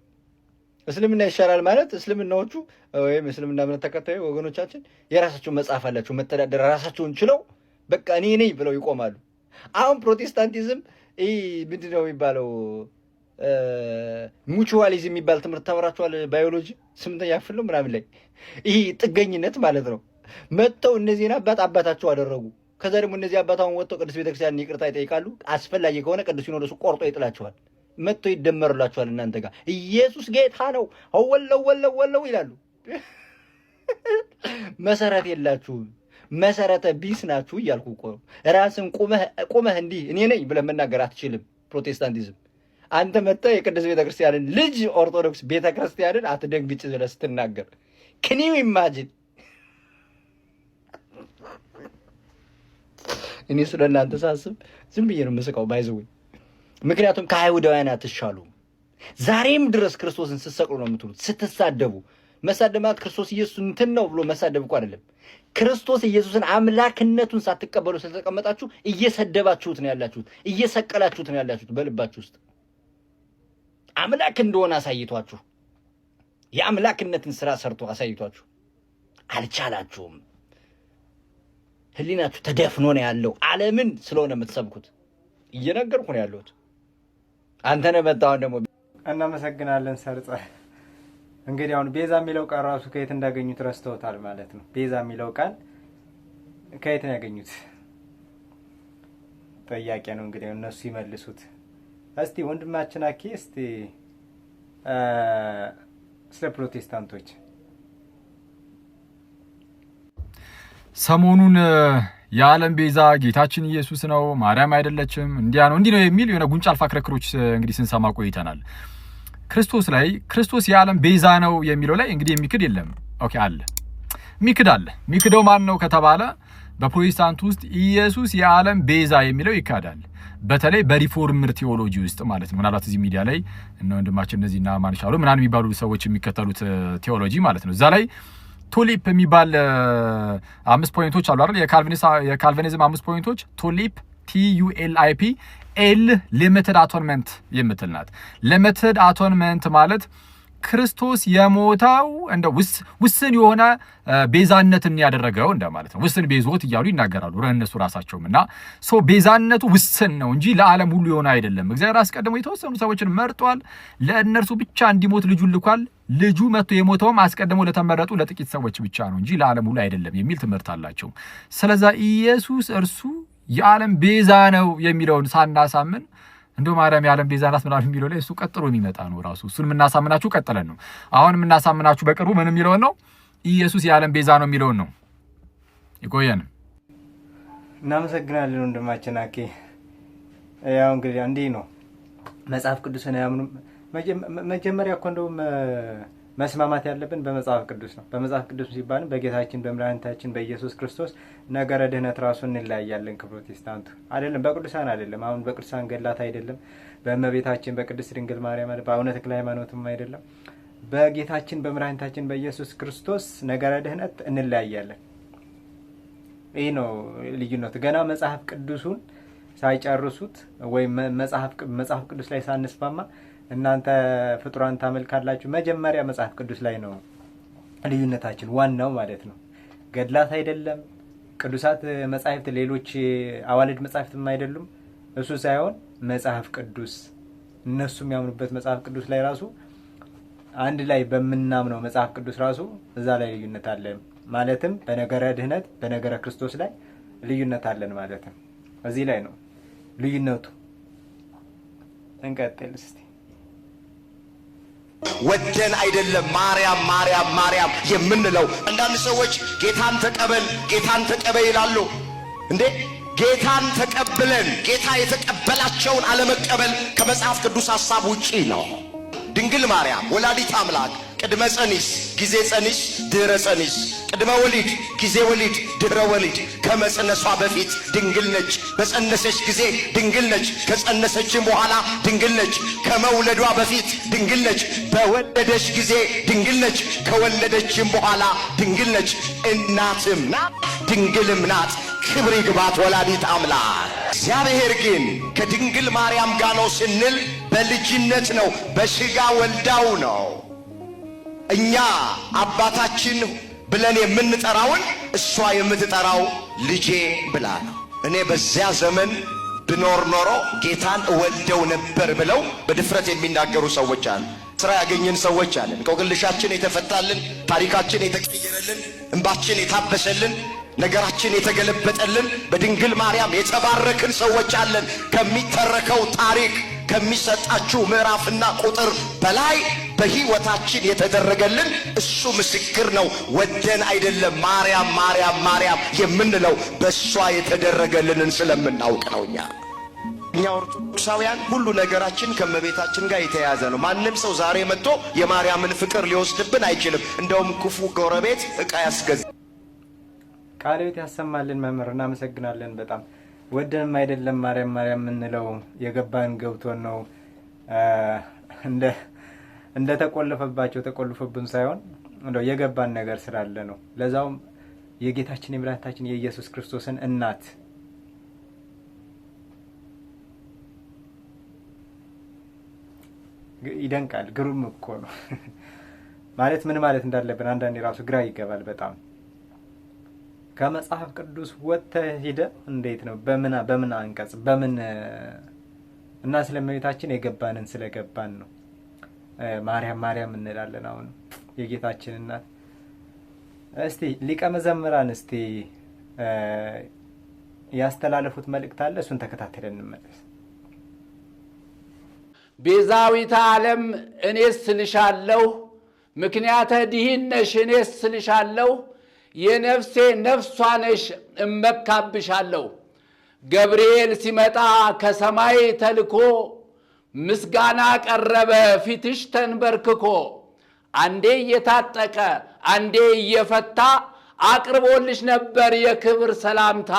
እስልምና ይሻላል ማለት እስልምናዎቹ ወይም እስልምና እምነት ተከታዩ ወገኖቻችን የራሳቸውን መጽሐፍ አላቸው፣ መተዳደር ራሳቸውን ችለው በቃ እኔ ነኝ ብለው ይቆማሉ። አሁን ፕሮቴስታንቲዝም ይህ ምንድን ነው የሚባለው? ሙቹዋሊዝም የሚባል ትምህርት ተምራችኋል? ባዮሎጂ 8ኛ ክፍል ነው ምናምን ላይ ይህ ጥገኝነት ማለት ነው። መጥተው እነዚህን አባታቸው አደረጉ። ከዛ ደግሞ እነዚህ አባታውን ወጥተው ቅዱስ ቤተክርስቲያን ይቅርታ ይጠይቃሉ። አስፈላጊ ከሆነ ቅዱስ ሲኖዶሱ ቆርጦ ይጥላቸዋል። መጥተው ይደመሩላቸዋል። እናንተ ጋር ኢየሱስ ጌታ ነው ወለው ይላሉ። መሰረት የላችሁም፣ መሰረተ ቢስ ናችሁ እያልኩ እኮ ነው። ራስን ቁመህ እንዲህ እኔ ነኝ ብለህ መናገር አትችልም። ፕሮቴስታንቲዝም አንተ መጥተህ የቅዱስ ቤተክርስቲያንን ልጅ ኦርቶዶክስ ቤተክርስቲያንን አትደንግጭ ብለህ ስትናገር ክኒው ኢማጂን። እኔ ስለ እናንተ ሳስብ ዝም ብዬ ነው የምስቀው ባይዘው። ምክንያቱም ከአይሁዳውያን አትሻሉም። ዛሬም ድረስ ክርስቶስን ስትሰቅሉ ነው የምትሉት። ስትሳደቡ መሳደብ ማለት ክርስቶስ ኢየሱስ እንትን ነው ብሎ መሳደብ እኮ አይደለም። ክርስቶስ ኢየሱስን አምላክነቱን ሳትቀበሉ ስለተቀመጣችሁ እየሰደባችሁት ነው ያላችሁት፣ እየሰቀላችሁት ነው ያላችሁት። በልባችሁ ውስጥ አምላክ እንደሆነ አሳይቷችሁ፣ የአምላክነትን ስራ ሰርቶ አሳይቷችሁ አልቻላችሁም። ህሊናችሁ ተደፍኖ ነው ያለው። ዓለምን ስለሆነ የምትሰብኩት እየነገርኩ ነው ያለሁት። አንተ ነህ መጣሁን ደግሞ እናመሰግናለን ሰርጸ። እንግዲህ አሁን ቤዛ የሚለው ቃል ራሱ ከየት እንዳገኙት ረስተውታል ማለት ነው። ቤዛ የሚለው ቃል ከየት ነው ያገኙት? ጥያቄ ነው እንግዲህ እነሱ ይመልሱት። እስቲ ወንድማችን አኪ እስቲ ስለ ፕሮቴስታንቶች ሰሞኑን የዓለም ቤዛ ጌታችን ኢየሱስ ነው፣ ማርያም አይደለችም፣ እንዲያ ነው እንዲህ ነው የሚል የሆነ ጉንጫ አልፋ ክርክሮች እንግዲህ ስንሰማ ቆይተናል። ክርስቶስ ላይ ክርስቶስ የዓለም ቤዛ ነው የሚለው ላይ እንግዲህ የሚክድ የለም። ኦኬ አለ፣ የሚክድ አለ። የሚክደው ማን ነው ከተባለ በፕሮቴስታንት ውስጥ ኢየሱስ የዓለም ቤዛ የሚለው ይካዳል። በተለይ በሪፎርምር ቴዎሎጂ ውስጥ ማለት ነው። ምናልባት እዚህ ሚዲያ ላይ እነ ወንድማችን እነዚህና ማንሻሉ ምናምን የሚባሉ ሰዎች የሚከተሉት ቴዎሎጂ ማለት ነው። እዛ ላይ ቱሊፕ የሚባል 5 ፖይንቶች አሉ አይደል? የካልቪኒዝም 5 ፖይንቶች ቱሊፕ TULIP ኤል ሊሚትድ አቶንመንት የምትል ናት። ሊሚትድ አቶንመንት ማለት ክርስቶስ የሞተው እንደ ውስን የሆነ ቤዛነትን ያደረገው እንደማለት ነው። ውስን ቤዞት እያሉ ይናገራሉ እነሱ ራሳቸውም እና ቤዛነቱ ውስን ነው እንጂ ለዓለም ሁሉ የሆነ አይደለም። እግዚአብሔር አስቀድሞ የተወሰኑ ሰዎችን መርጧል፣ ለእነርሱ ብቻ እንዲሞት ልጁን ልኳል። ልጁ መጥቶ የሞተውም አስቀድሞ ለተመረጡ ለጥቂት ሰዎች ብቻ ነው እንጂ ለዓለም ሁሉ አይደለም የሚል ትምህርት አላቸው። ስለዚህ ኢየሱስ እርሱ የዓለም ቤዛ ነው የሚለውን ሳናሳምን እንደው ማርያም የዓለም ቤዛ ናት ምናምን የሚለው ላይ እሱ ቀጥሎ የሚመጣ ነው ራሱ። እሱን የምናሳምናችሁ ቀጥለን ነው። አሁን የምናሳምናችሁ በቅርቡ ምን የሚለውን ነው? ኢየሱስ የዓለም ቤዛ ነው የሚለውን ነው። ይቆየን። እናመሰግናለን ወንድማችን አኬ። ያው እንግዲህ እንዲህ ነው መጽሐፍ ቅዱስን አያምኑም። መጀመሪያ እኮ እንደውም መስማማት ያለብን በመጽሐፍ ቅዱስ ነው። በመጽሐፍ ቅዱስ ሲባልም በጌታችን በመድኃኒታችን በኢየሱስ ክርስቶስ ነገረ ድህነት ራሱ እንለያያለን ከፕሮቴስታንቱ አይደለም፣ በቅዱሳን አይደለም። አሁን በቅዱሳን ገላት አይደለም፣ በእመቤታችን በቅድስት ድንግል ማርያም በአቡነ ተክለ ሃይማኖትም አይደለም። በጌታችን በመድኃኒታችን በኢየሱስ ክርስቶስ ነገረ ድህነት እንለያያለን። ይህ ነው ልዩነቱ። ገና መጽሐፍ ቅዱሱን ሳይጨርሱት ወይም መጽሐፍ ቅዱስ ላይ ሳንስማማ እናንተ ፍጡራን ታመልካላችሁ። መጀመሪያ መጽሐፍ ቅዱስ ላይ ነው ልዩነታችን ዋናው ማለት ነው። ገድላት አይደለም፣ ቅዱሳት መጻሕፍት ሌሎች አዋልድ መጻሕፍትም አይደሉም። እሱ ሳይሆን መጽሐፍ ቅዱስ እነሱ የሚያምኑበት መጽሐፍ ቅዱስ ላይ ራሱ አንድ ላይ በምናምነው መጽሐፍ ቅዱስ ራሱ እዛ ላይ ልዩነት አለ። ማለትም በነገረ ድህነት በነገረ ክርስቶስ ላይ ልዩነት አለን ማለትም እዚህ ላይ ነው ልዩነቱ። እንቀጥል እስቲ። ወደን አይደለም ማርያም ማርያም ማርያም የምንለው። አንዳንድ ሰዎች ጌታን ተቀበል ይላሉ። እንዴ ጌታን ተቀብለን ጌታ የተቀበላቸውን አለመቀበል ከመጽሐፍ ቅዱስ ሐሳብ ውጪ ነው። ድንግል ማርያም ወላዲት አምላክ ቅድመ ጸኒስ ጊዜ ጸኒስ ድህረ ጸኒስ፣ ቅድመ ወሊድ ጊዜ ወሊድ ድህረ ወሊድ፣ ከመጸነሷ በፊት ድንግል ነች፣ በጸነሰች ጊዜ ድንግል ነች፣ ከጸነሰችም በኋላ ድንግል ነች፣ ከመውለዷ በፊት ድንግል ነች፣ በወለደች ጊዜ ድንግል ነች፣ ከወለደችም በኋላ ድንግል ነች። እናትም ናት ድንግልም ናት። ክብር ይግባት ወላዲት አምላክ። እግዚአብሔር ግን ከድንግል ማርያም ጋር ነው ስንል በልጅነት ነው፣ በሥጋ ወልዳው ነው። እኛ አባታችን ብለን የምንጠራውን እሷ የምትጠራው ልጄ ብላ ነው። እኔ በዚያ ዘመን ብኖር ኖሮ ጌታን እወልደው ነበር ብለው በድፍረት የሚናገሩ ሰዎች አሉ። ስራ ያገኘን ሰዎች አለን። እንቆቅልሻችን የተፈታልን፣ ታሪካችን የተቀየረልን፣ እንባችን የታበሰልን፣ ነገራችን የተገለበጠልን፣ በድንግል ማርያም የተባረክን ሰዎች አለን። ከሚተረከው ታሪክ ከሚሰጣችሁ ምዕራፍና ቁጥር በላይ በሕይወታችን የተደረገልን እሱ ምስክር ነው። ወደን አይደለም ማርያም ማርያም ማርያም የምንለው በእሷ የተደረገልንን ስለምናውቅ ነው። እኛ ኦርቶዶክሳውያን ሁሉ ነገራችን ከእመቤታችን ጋር የተያያዘ ነው። ማንም ሰው ዛሬ መጥቶ የማርያምን ፍቅር ሊወስድብን አይችልም። እንደውም ክፉ ጎረቤት ዕቃ ያስገዛ። ቃለ ሕይወት ያሰማልን መምህር፣ እናመሰግናለን በጣም። ወደንም አይደለም ማርያም ማርያም የምንለው የገባን ገብቶን ነው። እንደ ተቆለፈባቸው ተቆልፎብን ሳይሆን እንደው የገባን ነገር ስላለ ነው። ለዛውም የጌታችን የመድኃኒታችን የኢየሱስ ክርስቶስን እናት ይደንቃል። ግሩም እኮ ነው ማለት ምን ማለት እንዳለብን አንዳንዴ ራሱ ግራ ይገባል በጣም። ከመጽሐፍ ቅዱስ ወጥተህ ሄደህ እንዴት ነው በምን አንቀጽ በምን እና ስለእመቤታችን የገባንን ስለገባን ነው ማርያም ማርያም እንላለን። አሁን የጌታችን እናት። እስቲ ሊቀ መዘምራን እስቲ ያስተላለፉት መልእክት አለ፣ እሱን ተከታተለን እንመለስ። ቤዛዊተ ዓለም እኔስ ስልሻለሁ፣ ምክንያተ ድኅነሽ እኔስ ስልሻለሁ፣ የነፍሴ ነፍሷ ነሽ እመካብሻለሁ። ገብርኤል ሲመጣ ከሰማይ ተልኮ ምስጋና ቀረበ ፊትሽ ተንበርክኮ። አንዴ እየታጠቀ አንዴ እየፈታ አቅርቦልሽ ነበር የክብር ሰላምታ።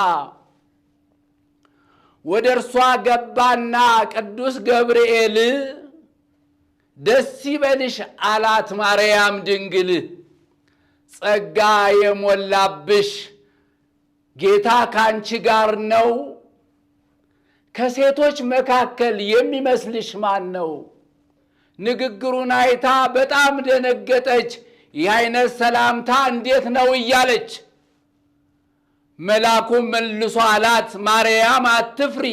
ወደ እርሷ ገባና ቅዱስ ገብርኤል ደስ ይበልሽ አላት ማርያም ድንግል። ጸጋ የሞላብሽ ጌታ ካንቺ ጋር ነው፣ ከሴቶች መካከል የሚመስልሽ ማን ነው? ንግግሩን አይታ በጣም ደነገጠች። ይህ አይነት ሰላምታ እንዴት ነው እያለች መልአኩም መልሶ አላት፣ ማርያም አትፍሪ፣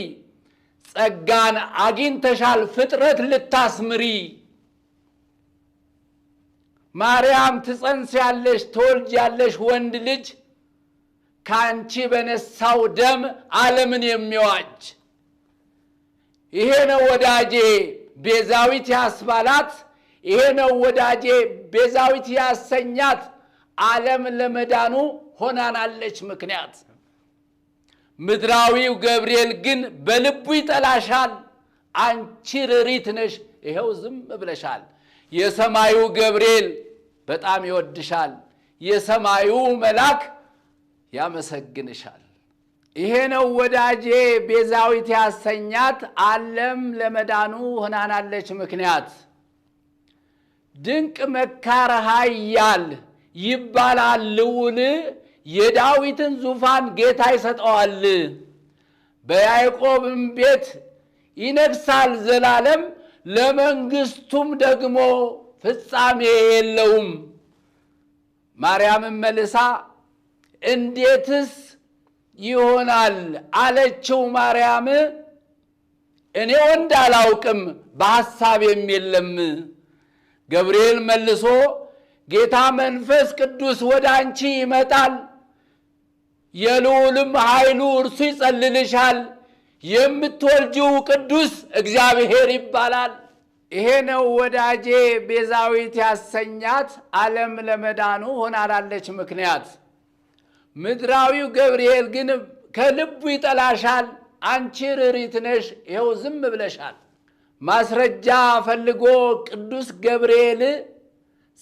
ጸጋን አግኝተሻል፣ ፍጥረት ልታስምሪ። ማርያም ትጸንሻለሽ፣ ትወልጃለሽ ወንድ ልጅ ካንቺ በነሳው ደም ዓለምን የሚዋጅ። ይሄ ነው ወዳጄ ቤዛዊት ያስባላት። ይሄ ነው ወዳጄ ቤዛዊት ያሰኛት። ዓለም ለመዳኑ ሆናናለች ምክንያት። ምድራዊው ገብርኤል ግን በልቡ ይጠላሻል፣ አንቺ ርሪት ነሽ፣ ይኸው ዝም ብለሻል። የሰማዩ ገብርኤል በጣም ይወድሻል፣ የሰማዩ መልአክ ያመሰግንሻል። ይሄ ነው ወዳጄ ቤዛዊት ያሰኛት። ዓለም ለመዳኑ ሆናናለች ምክንያት። ድንቅ መካር ኃያል ይባላል ልዑል፣ የዳዊትን ዙፋን ጌታ ይሰጠዋል። በያዕቆብም ቤት ይነግሣል ዘላለም፣ ለመንግሥቱም ደግሞ ፍጻሜ የለውም። ማርያምም መልሳ እንዴትስ ይሆናል አለችው። ማርያም እኔ ወንድ አላውቅም፣ በሐሳቤም የለም። ገብርኤል መልሶ ጌታ መንፈስ ቅዱስ ወደ አንቺ ይመጣል፣ የልዑልም ኃይሉ እርሱ ይጸልልሻል፣ የምትወልጂው ቅዱስ እግዚአብሔር ይባላል። ይሄ ነው ወዳጄ ቤዛዊት ያሰኛት። ዓለም ለመዳኑ ሆናናለች ምክንያት። ምድራዊው ገብርኤል ግን ከልቡ ይጠላሻል፣ አንቺ ርሪት ነሽ፣ ይኸው ዝም ብለሻል። ማስረጃ ፈልጎ ቅዱስ ገብርኤል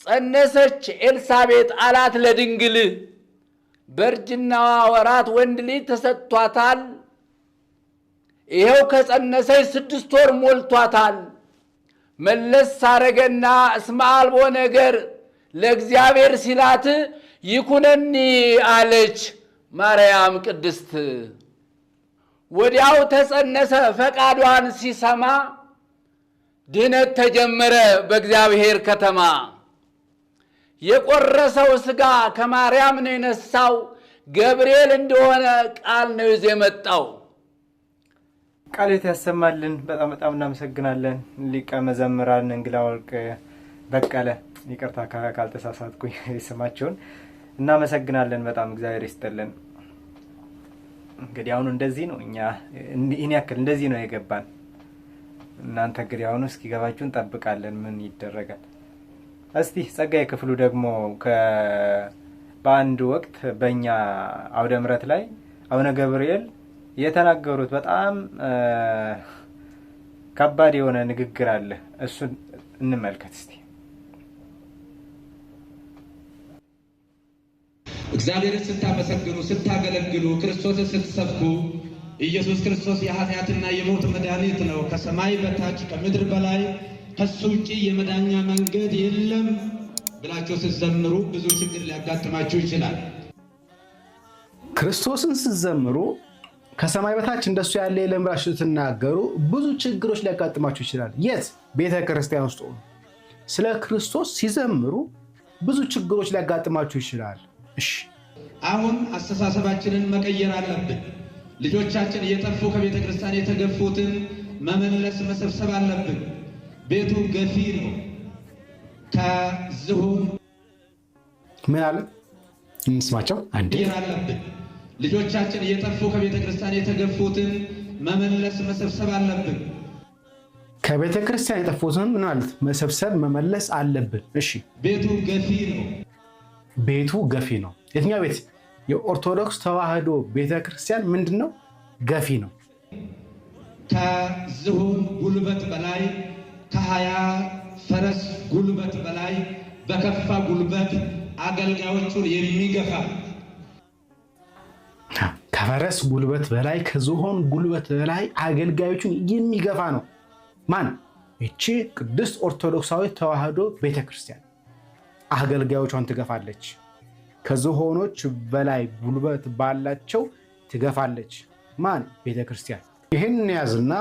ጸነሰች ኤልሳቤጥ አላት ለድንግል። በእርጅናዋ ወራት ወንድ ልጅ ተሰጥቷታል፣ ይኸው ከጸነሰች 6 ወር ሞልቷታል። መለስ ሳረገና እስመ አልቦ ነገር ለእግዚአብሔር ሲላት ይኩነኒ አለች ማርያም ቅድስት። ወዲያው ተጸነሰ ፈቃዷን ሲሰማ፣ ድነት ተጀመረ በእግዚአብሔር ከተማ። የቆረሰው ሥጋ ከማርያም ነው የነሳው፣ ገብርኤል እንደሆነ ቃል ነው ይዞ የመጣው። ቃልት ያሰማልን። በጣም በጣም እናመሰግናለን ሊቀ መዘምራን እንግላ ወርቅ በቀለ። ይቅርታ ካልተሳሳትኩኝ ስማቸውን። እናመሰግናለን በጣም እግዚአብሔር ይስጥልን። እንግዲህ አሁን እንደዚህ ነው፣ እኛ ይህን ያክል እንደዚህ ነው የገባን። እናንተ እንግዲህ አሁን እስኪገባችሁ እንጠብቃለን። ምን ይደረጋል። እስቲ ጸጋዬ ክፍሉ ደግሞ በአንድ ወቅት በእኛ አውደ ምሕረት ላይ አቡነ ገብርኤል የተናገሩት በጣም ከባድ የሆነ ንግግር አለ። እሱን እንመልከት እስቲ። እግዚአብሔርን ስታመሰግኑ፣ ስታገለግሉ፣ ክርስቶስን ስትሰብኩ ኢየሱስ ክርስቶስ የኃጢአትና የሞት መድኃኒት ነው፣ ከሰማይ በታች ከምድር በላይ ከሱ ውጪ የመዳኛ መንገድ የለም ብላችሁ ስትዘምሩ ብዙ ችግር ሊያጋጥማችሁ ይችላል። ክርስቶስን ስትዘምሩ ከሰማይ በታች እንደሱ ያለ የለም ብላችሁ ስትናገሩ ብዙ ችግሮች ሊያጋጥማችሁ ይችላል። የት? ቤተ ክርስቲያን ውስጥ ሆኑ ስለ ክርስቶስ ሲዘምሩ ብዙ ችግሮች ሊያጋጥማችሁ ይችላል። እሺ፣ አሁን አስተሳሰባችንን መቀየር አለብን። ልጆቻችን እየጠፉ ከቤተ ክርስቲያን የተገፉትን መመለስ መሰብሰብ አለብን። ቤቱ ገፊ ነው። ከዝሆን ምን አለ እንስማቸው አንዴ አለብን። ልጆቻችን እየጠፉ ከቤተ ክርስቲያን የተገፉትን መመለስ መሰብሰብ አለብን። ከቤተ ክርስቲያን የጠፉትን ምን ማለት መሰብሰብ መመለስ አለብን። እሺ፣ ቤቱ ገፊ ነው። ቤቱ ገፊ ነው። የትኛው ቤት? የኦርቶዶክስ ተዋህዶ ቤተ ክርስቲያን ምንድነው? ገፊ ነው። ከዝሆን ጉልበት በላይ ከ20 ፈረስ ጉልበት በላይ በከፋ ጉልበት አገልጋዮቹን የሚገፋ ከፈረስ ጉልበት በላይ ከዝሆን ጉልበት በላይ አገልጋዮቹን የሚገፋ ነው። ማን? እቺ ቅድስት ኦርቶዶክሳዊ ተዋህዶ ቤተክርስቲያን አገልጋዮቿን ትገፋለች። ከዝሆኖች በላይ ጉልበት ባላቸው ትገፋለች። ማን? ቤተክርስቲያን። ይህን ያዝና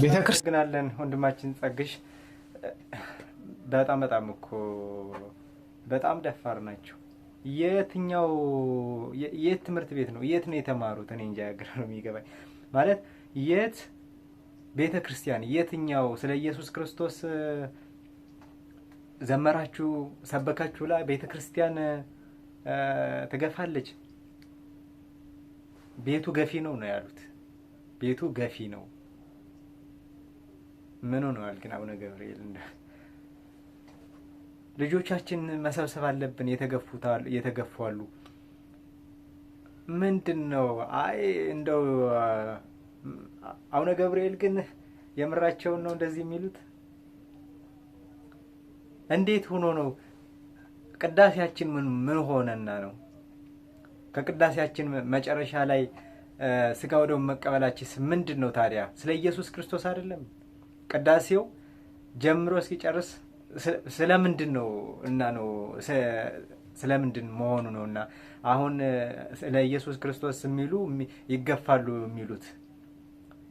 ቤተክርስቲያን ወንድማችን ጸግሽ በጣም እኮ በጣም ደፋር ናቸው። የትኛው የት ትምህርት ቤት ነው? የት ነው የተማሩት? እኔ እንጃ ያገር ነው የሚገባኝ ማለት የት ቤተ ክርስቲያን የትኛው ስለ ኢየሱስ ክርስቶስ ዘመራችሁ ሰበካችሁ ላይ ቤተ ክርስቲያን ትገፋለች? ቤቱ ገፊ ነው ያሉት። ቤቱ ገፊ ነው። ምን ነው ግን አቡነ ገብርኤል ልጆቻችን መሰብሰብ አለብን። የተገፋሉ ምንድነው? አይ እንደው አቡነ ገብርኤል ግን የምራቸውን ነው እንደዚህ የሚሉት? እንዴት ሆኖ ነው? ቅዳሴያችን ምን ሆነና ነው? ከቅዳሴያችን መጨረሻ ላይ ስጋ ወደሙ መቀበላችንስ ምንድነው ታዲያ? ስለ ኢየሱስ ክርስቶስ አይደለም? ቅዳሴው ጀምሮ እስኪጨርስ ስለምንድን ነው እና ነው ስለምንድን መሆኑ ነውና አሁን ስለ ኢየሱስ ክርስቶስ የሚሉ ይገፋሉ የሚሉት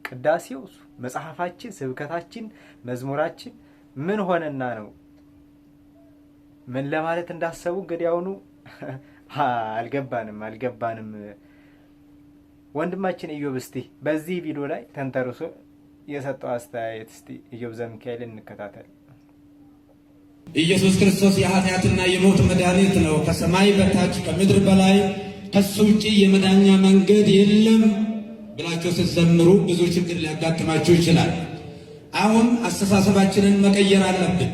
ቅዳሴው፣ መጽሐፋችን፣ ስብከታችን፣ መዝሙራችን ምን ሆነና ነው? ምን ለማለት እንዳሰቡ እንግዲህ አሁኑ አልገባንም። ወንድማችን ኢዮብ እስቲ በዚህ ቪዲዮ ላይ ተንተርሶ የሰጠው አስተያየት እስቲ ኢዮብ ዘሚካኤል እንከታተል። ኢየሱስ ክርስቶስ የኃጢአትና የሞት መድኃኒት ነው። ከሰማይ በታች ከምድር በላይ ከሱ ውጪ የመዳኛ መንገድ የለም ብላችሁ ስትዘምሩ ብዙ ችግር ሊያጋጥማችሁ ይችላል። አሁን አስተሳሰባችንን መቀየር አለብን።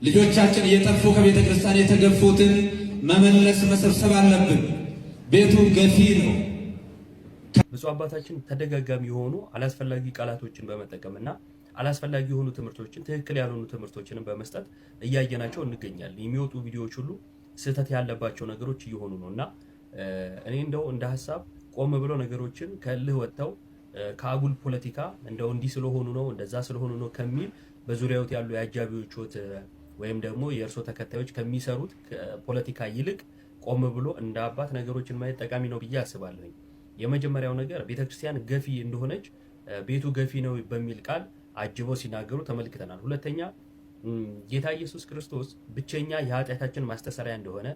ልጆቻችን እየጠፉ ከቤተ ክርስቲያን የተገፉትን መመለስ መሰብሰብ አለብን። ቤቱ ገፊ ነው። ብፁዕ አባታችን ተደጋጋሚ የሆኑ አላስፈላጊ ቃላቶችን በመጠቀምና አላስፈላጊ የሆኑ ትምህርቶችን ትክክል ያልሆኑ ትምህርቶችንም በመስጠት እያየናቸው እንገኛለን። የሚወጡ ቪዲዮዎች ሁሉ ስህተት ያለባቸው ነገሮች እየሆኑ ነው እና እኔ እንደው እንደ ሀሳብ ቆም ብሎ ነገሮችን ከልህ ወጥተው ከአጉል ፖለቲካ እንደው እንዲህ ስለሆኑ ነው እንደዛ ስለሆኑ ነው ከሚል በዙሪያው ያሉ የአጃቢዎች ወይም ደግሞ የእርሶ ተከታዮች ከሚሰሩት ፖለቲካ ይልቅ ቆም ብሎ እንደ አባት ነገሮችን ማየት ጠቃሚ ነው ብዬ አስባለሁ። የመጀመሪያው ነገር ቤተክርስቲያን ገፊ እንደሆነች ቤቱ ገፊ ነው በሚል ቃል አጅበው ሲናገሩ ተመልክተናል። ሁለተኛ ጌታ ኢየሱስ ክርስቶስ ብቸኛ የኃጢአታችን ማስተሰሪያ እንደሆነ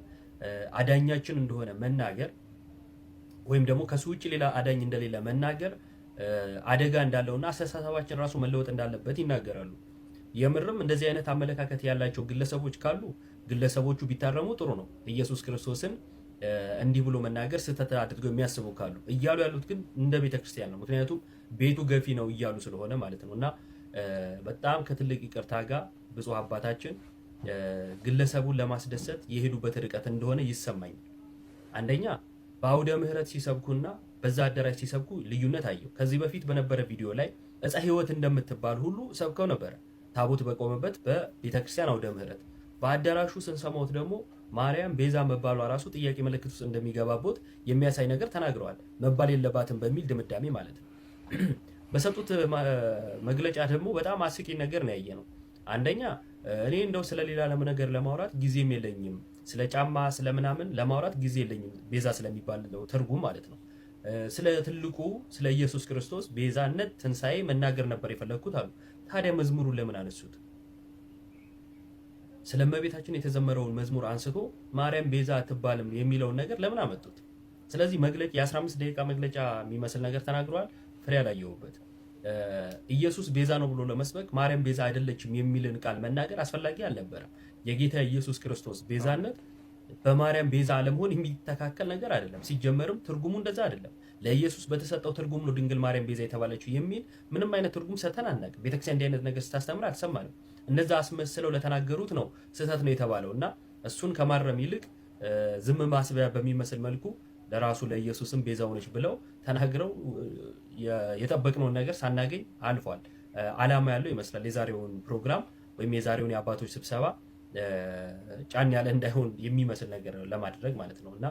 አዳኛችን እንደሆነ መናገር ወይም ደግሞ ከሱ ውጭ ሌላ አዳኝ እንደሌለ መናገር አደጋ እንዳለውና አስተሳሰባችን ራሱ መለወጥ እንዳለበት ይናገራሉ። የምርም እንደዚህ አይነት አመለካከት ያላቸው ግለሰቦች ካሉ ግለሰቦቹ ቢታረሙ ጥሩ ነው። ኢየሱስ ክርስቶስን እንዲህ ብሎ መናገር ስህተት አድርገው የሚያስቡ ካሉ እያሉ ያሉት ግን እንደ ቤተክርስቲያን ነው። ምክንያቱም ቤቱ ገፊ ነው እያሉ ስለሆነ ማለት ነው። እና በጣም ከትልቅ ይቅርታ ጋር ብፁዕ አባታችን ግለሰቡን ለማስደሰት የሄዱበት ርቀት እንደሆነ ይሰማኛል። አንደኛ በአውደ ምሕረት ሲሰብኩና በዛ አዳራሽ ሲሰብኩ ልዩነት አየው። ከዚህ በፊት በነበረ ቪዲዮ ላይ ዕፀ ሕይወት እንደምትባል ሁሉ ሰብከው ነበረ፣ ታቦት በቆመበት በቤተክርስቲያን አውደ ምሕረት። በአዳራሹ ስንሰማዎት ደግሞ ማርያም ቤዛ መባሏ ራሱ ጥያቄ ምልክት ውስጥ እንደሚገባቦት የሚያሳይ ነገር ተናግረዋል። መባል የለባትም በሚል ድምዳሜ ማለት ነው። በሰጡት መግለጫ ደግሞ በጣም አስቂኝ ነገር ነው ያየ ነው። አንደኛ እኔ እንደው ስለሌላ ነገር ለማውራት ጊዜም የለኝም፣ ስለ ጫማ ስለምናምን ለማውራት ጊዜ የለኝም፣ ቤዛ ስለሚባል ትርጉም ማለት ነው። ስለ ትልቁ ስለ ኢየሱስ ክርስቶስ ቤዛነት ትንሣኤ መናገር ነበር የፈለግኩት አሉ። ታዲያ መዝሙሩን ለምን አነሱት? ስለ እመቤታችን የተዘመረውን መዝሙር አንስቶ ማርያም ቤዛ አትባልም የሚለውን ነገር ለምን አመጡት? ስለዚህ መግለጫ የ15 ደቂቃ መግለጫ የሚመስል ነገር ተናግረዋል። ፍሬ አላየሁበት። ኢየሱስ ቤዛ ነው ብሎ ለመስበክ ማርያም ቤዛ አይደለችም የሚልን ቃል መናገር አስፈላጊ አልነበረም። የጌታ ኢየሱስ ክርስቶስ ቤዛነት በማርያም ቤዛ አለመሆን የሚተካከል ነገር አይደለም። ሲጀመርም ትርጉሙ እንደዛ አይደለም። ለኢየሱስ በተሰጠው ትርጉም ነው ድንግል ማርያም ቤዛ የተባለችው የሚል ምንም አይነት ትርጉም ሰተን አናውቅም። ቤተክርስቲያን እንዲህ አይነት ነገር ስታስተምር አልሰማንም። እነዛ አስመስለው ለተናገሩት ነው ስህተት ነው የተባለው እና እሱን ከማረም ይልቅ ዝም ማስቢያ በሚመስል መልኩ ለራሱ ለኢየሱስም ቤዛ ሆነች ብለው ተናግረው የጠበቅነውን ነገር ሳናገኝ አልፏል። ዓላማ ያለው ይመስላል የዛሬውን ፕሮግራም ወይም የዛሬውን የአባቶች ስብሰባ ጫን ያለ እንዳይሆን የሚመስል ነገር ለማድረግ ማለት ነው እና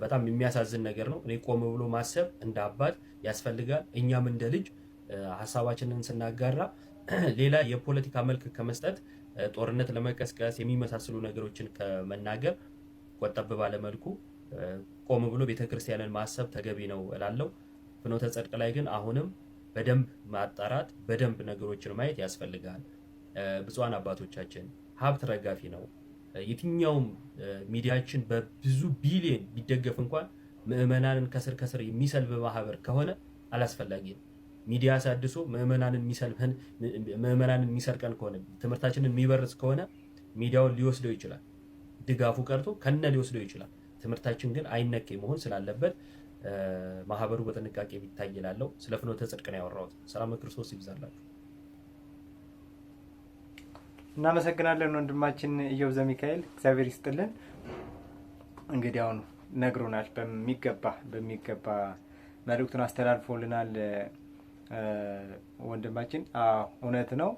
በጣም የሚያሳዝን ነገር ነው። እኔ ቆም ብሎ ማሰብ እንደ አባት ያስፈልጋል። እኛም እንደ ልጅ ሀሳባችንን ስናጋራ ሌላ የፖለቲካ መልክ ከመስጠት ጦርነት ለመቀስቀስ የሚመሳሰሉ ነገሮችን ከመናገር ቆጠብ ባለ መልኩ ቆም ብሎ ቤተክርስቲያንን ማሰብ ተገቢ ነው እላለሁ። ፍኖተ ጽድቅ ላይ ግን አሁንም በደንብ ማጣራት በደንብ ነገሮችን ማየት ያስፈልጋል። ብፁዓን አባቶቻችን ሀብት ረጋፊ ነው። የትኛውም ሚዲያችን በብዙ ቢሊዮን ቢደገፍ እንኳን ምዕመናንን ከስር ከስር የሚሰልብ ማህበር ከሆነ አላስፈላጊ ነው። ሚዲያ ሳድሶ ምዕመናንን የሚሰርቀን ከሆነ ትምህርታችንን የሚበርስ ከሆነ ሚዲያውን ሊወስደው ይችላል። ድጋፉ ቀርቶ ከነ ሊወስደው ይችላል። ትምህርታችን ግን አይነኬ መሆን ስላለበት ማህበሩ በጥንቃቄ ቢታይ ይላለው። ስለ ፍኖተ ጽድቅ ነው ያወራሁት። ሰላም ክርስቶስ ይብዛላችሁ። እናመሰግናለን ወንድማችን ኢዮብ ዘሚካኤል፣ እግዚአብሔር ይስጥልን። እንግዲህ አሁን ነግሮናል፣ በሚገባ መልእክቱን አስተላልፎልናል ወንድማችን። እውነት ነው።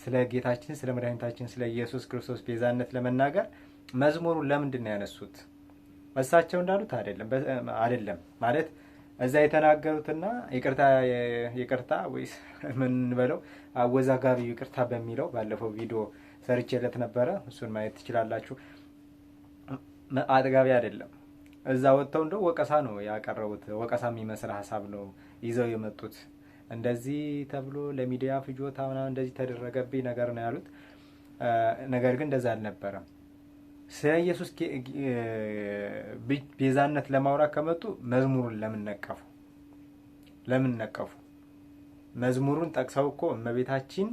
ስለ ጌታችን ስለ መድኃኒታችን ስለ ኢየሱስ ክርስቶስ ቤዛነት ለመናገር መዝሙሩን ለምንድን ነው ያነሱት? እሳቸው እንዳሉት አይደለም ማለት እዛ የተናገሩትና ይቅርታ ወይስ ምን በለው አወዛጋቢ ይቅርታ በሚለው ባለፈው ቪዲዮ ሰርቼለት ነበረ። እሱን ማየት ትችላላችሁ። አጥጋቢ አይደለም። እዛ ወጥተው እንደው ወቀሳ ነው ያቀረቡት። ወቀሳ የሚመስል ሀሳብ ነው ይዘው የመጡት። እንደዚህ ተብሎ ለሚዲያ ፍጆታ ምናምን እንደዚህ ተደረገብኝ ነገር ነው ያሉት። ነገር ግን እንደዛ አልነበረም። ስለ ኢየሱስ ቤዛነት ለማውራት ከመጡ መዝሙሩን ለምን ነቀፉ? መዝሙሩን ጠቅሰው እኮ እመቤታችን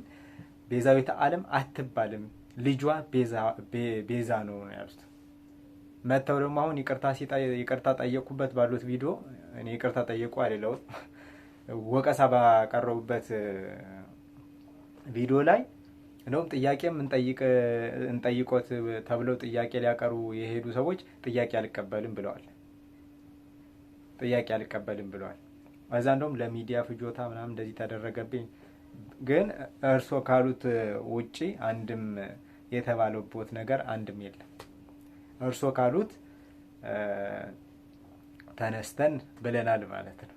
ቤዛዊተ ዓለም አትባልም፣ ልጇ ቤዛ ነው ያሉት። መተው ደግሞ አሁን ይቅርታ ጠየቁበት ባሉት ቪዲዮ እኔ ይቅርታ ጠየቁ አይደለም ወቀሳ ባቀረቡበት ቪዲዮ ላይ እንደውም ጥያቄም እንጠይቆት ተብለው ጥያቄ ሊያቀርቡ የሄዱ ሰዎች ጥያቄ አልቀበልም ብለዋል። እዛ እንደውም ለሚዲያ ፍጆታ ምናምን እንደዚህ ተደረገብኝ። ግን እርሶ ካሉት ውጪ አንድም የተባለበት ነገር አንድም የለም። እርሶ ካሉት ተነስተን ብለናል ማለት ነው።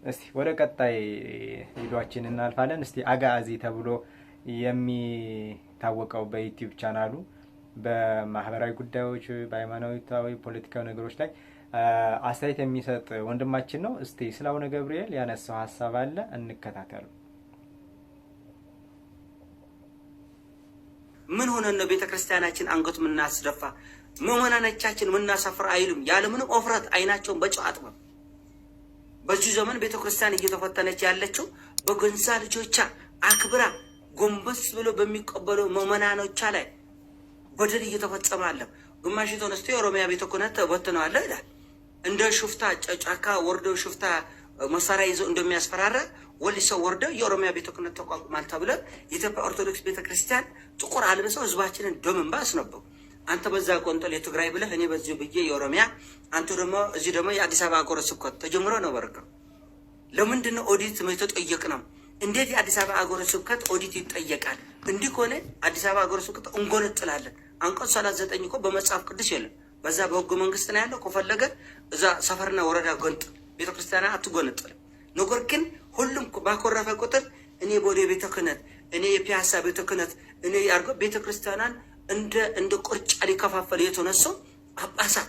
እስቲ ወደ ቀጣይ ቪዲዮአችን እናልፋለን። እስቲ አጋዚ ተብሎ የሚታወቀው በዩቲዩብ ቻናሉ በማህበራዊ ጉዳዮች፣ በሃይማኖታዊ፣ ፖለቲካዊ ነገሮች ላይ አስተያየት የሚሰጥ ወንድማችን ነው። እስቲ ስለ አቡነ ገብርኤል ያነሳው ሀሳብ አለ፣ እንከታተሉ። ምን ሆነን ነው ቤተክርስቲያናችን አንገት ምናስደፋ? ምዕመናኖቻችን ምናሳፍር አይሉም። ያለምንም ኦፍረት አይናቸውን በጨው አጥበው በዚህ ዘመን ቤተክርስቲያን እየተፈተነች ያለችው በገንዛ ልጆቿ አክብራ ጎንበስ ብሎ በሚቀበሉ ምዕመናኖቿ ላይ በደል እየተፈጸመ አለ። ግማሽ ተነስቶ የኦሮሚያ ቤተ ክህነት ተበትነዋል ይላል። እንደ ሽፍታ ጫካ ወርደው ሽፍታ መሳሪያ ይዘው እንደሚያስፈራራ ወሊሰው ወርደው የኦሮሚያ ቤተ ክህነት ተቋቁሟል ተብሎ የኢትዮጵያ ኦርቶዶክስ ቤተክርስቲያን ጥቁር አልብሰው ህዝባችንን ደም እንባ አስነበው። አንተ በዛ ቆንጠል የትግራይ ብለህ እኔ በዚህ ብዬ የኦሮሚያ አንተ ደግሞ እዚህ ደግሞ የአዲስ አበባ ሀገረ ስብከት ተጀምሮ ነው በርከው። ለምንድን ነው ኦዲት የተጠየቅ ነው? እንዴት የአዲስ አበባ ሀገረ ስብከት ኦዲት ይጠየቃል? እንዲህ ከሆነ አዲስ አበባ ሀገረ ስብከት እንጎነጥላለን። አንቀጽ 39 እኮ በመጽሐፍ ቅዱስ የለም። በዛ በህገ መንግስት ነው ያለው። ከፈለገ እዛ ሰፈርና ወረዳ ጎንጥ ቤተክርስቲያና አትጎነጥልም። ነገር ግን ሁሉም ባኮረፈ ቁጥር እኔ ቦሌ ቤተ ክህነት፣ እኔ የፒያሳ ቤተ ክህነት፣ እኔ ያርጎ ቤተክርስቲያናን እንደ ቁርጫ ሊከፋፈል የተነሳው ጳጳሳት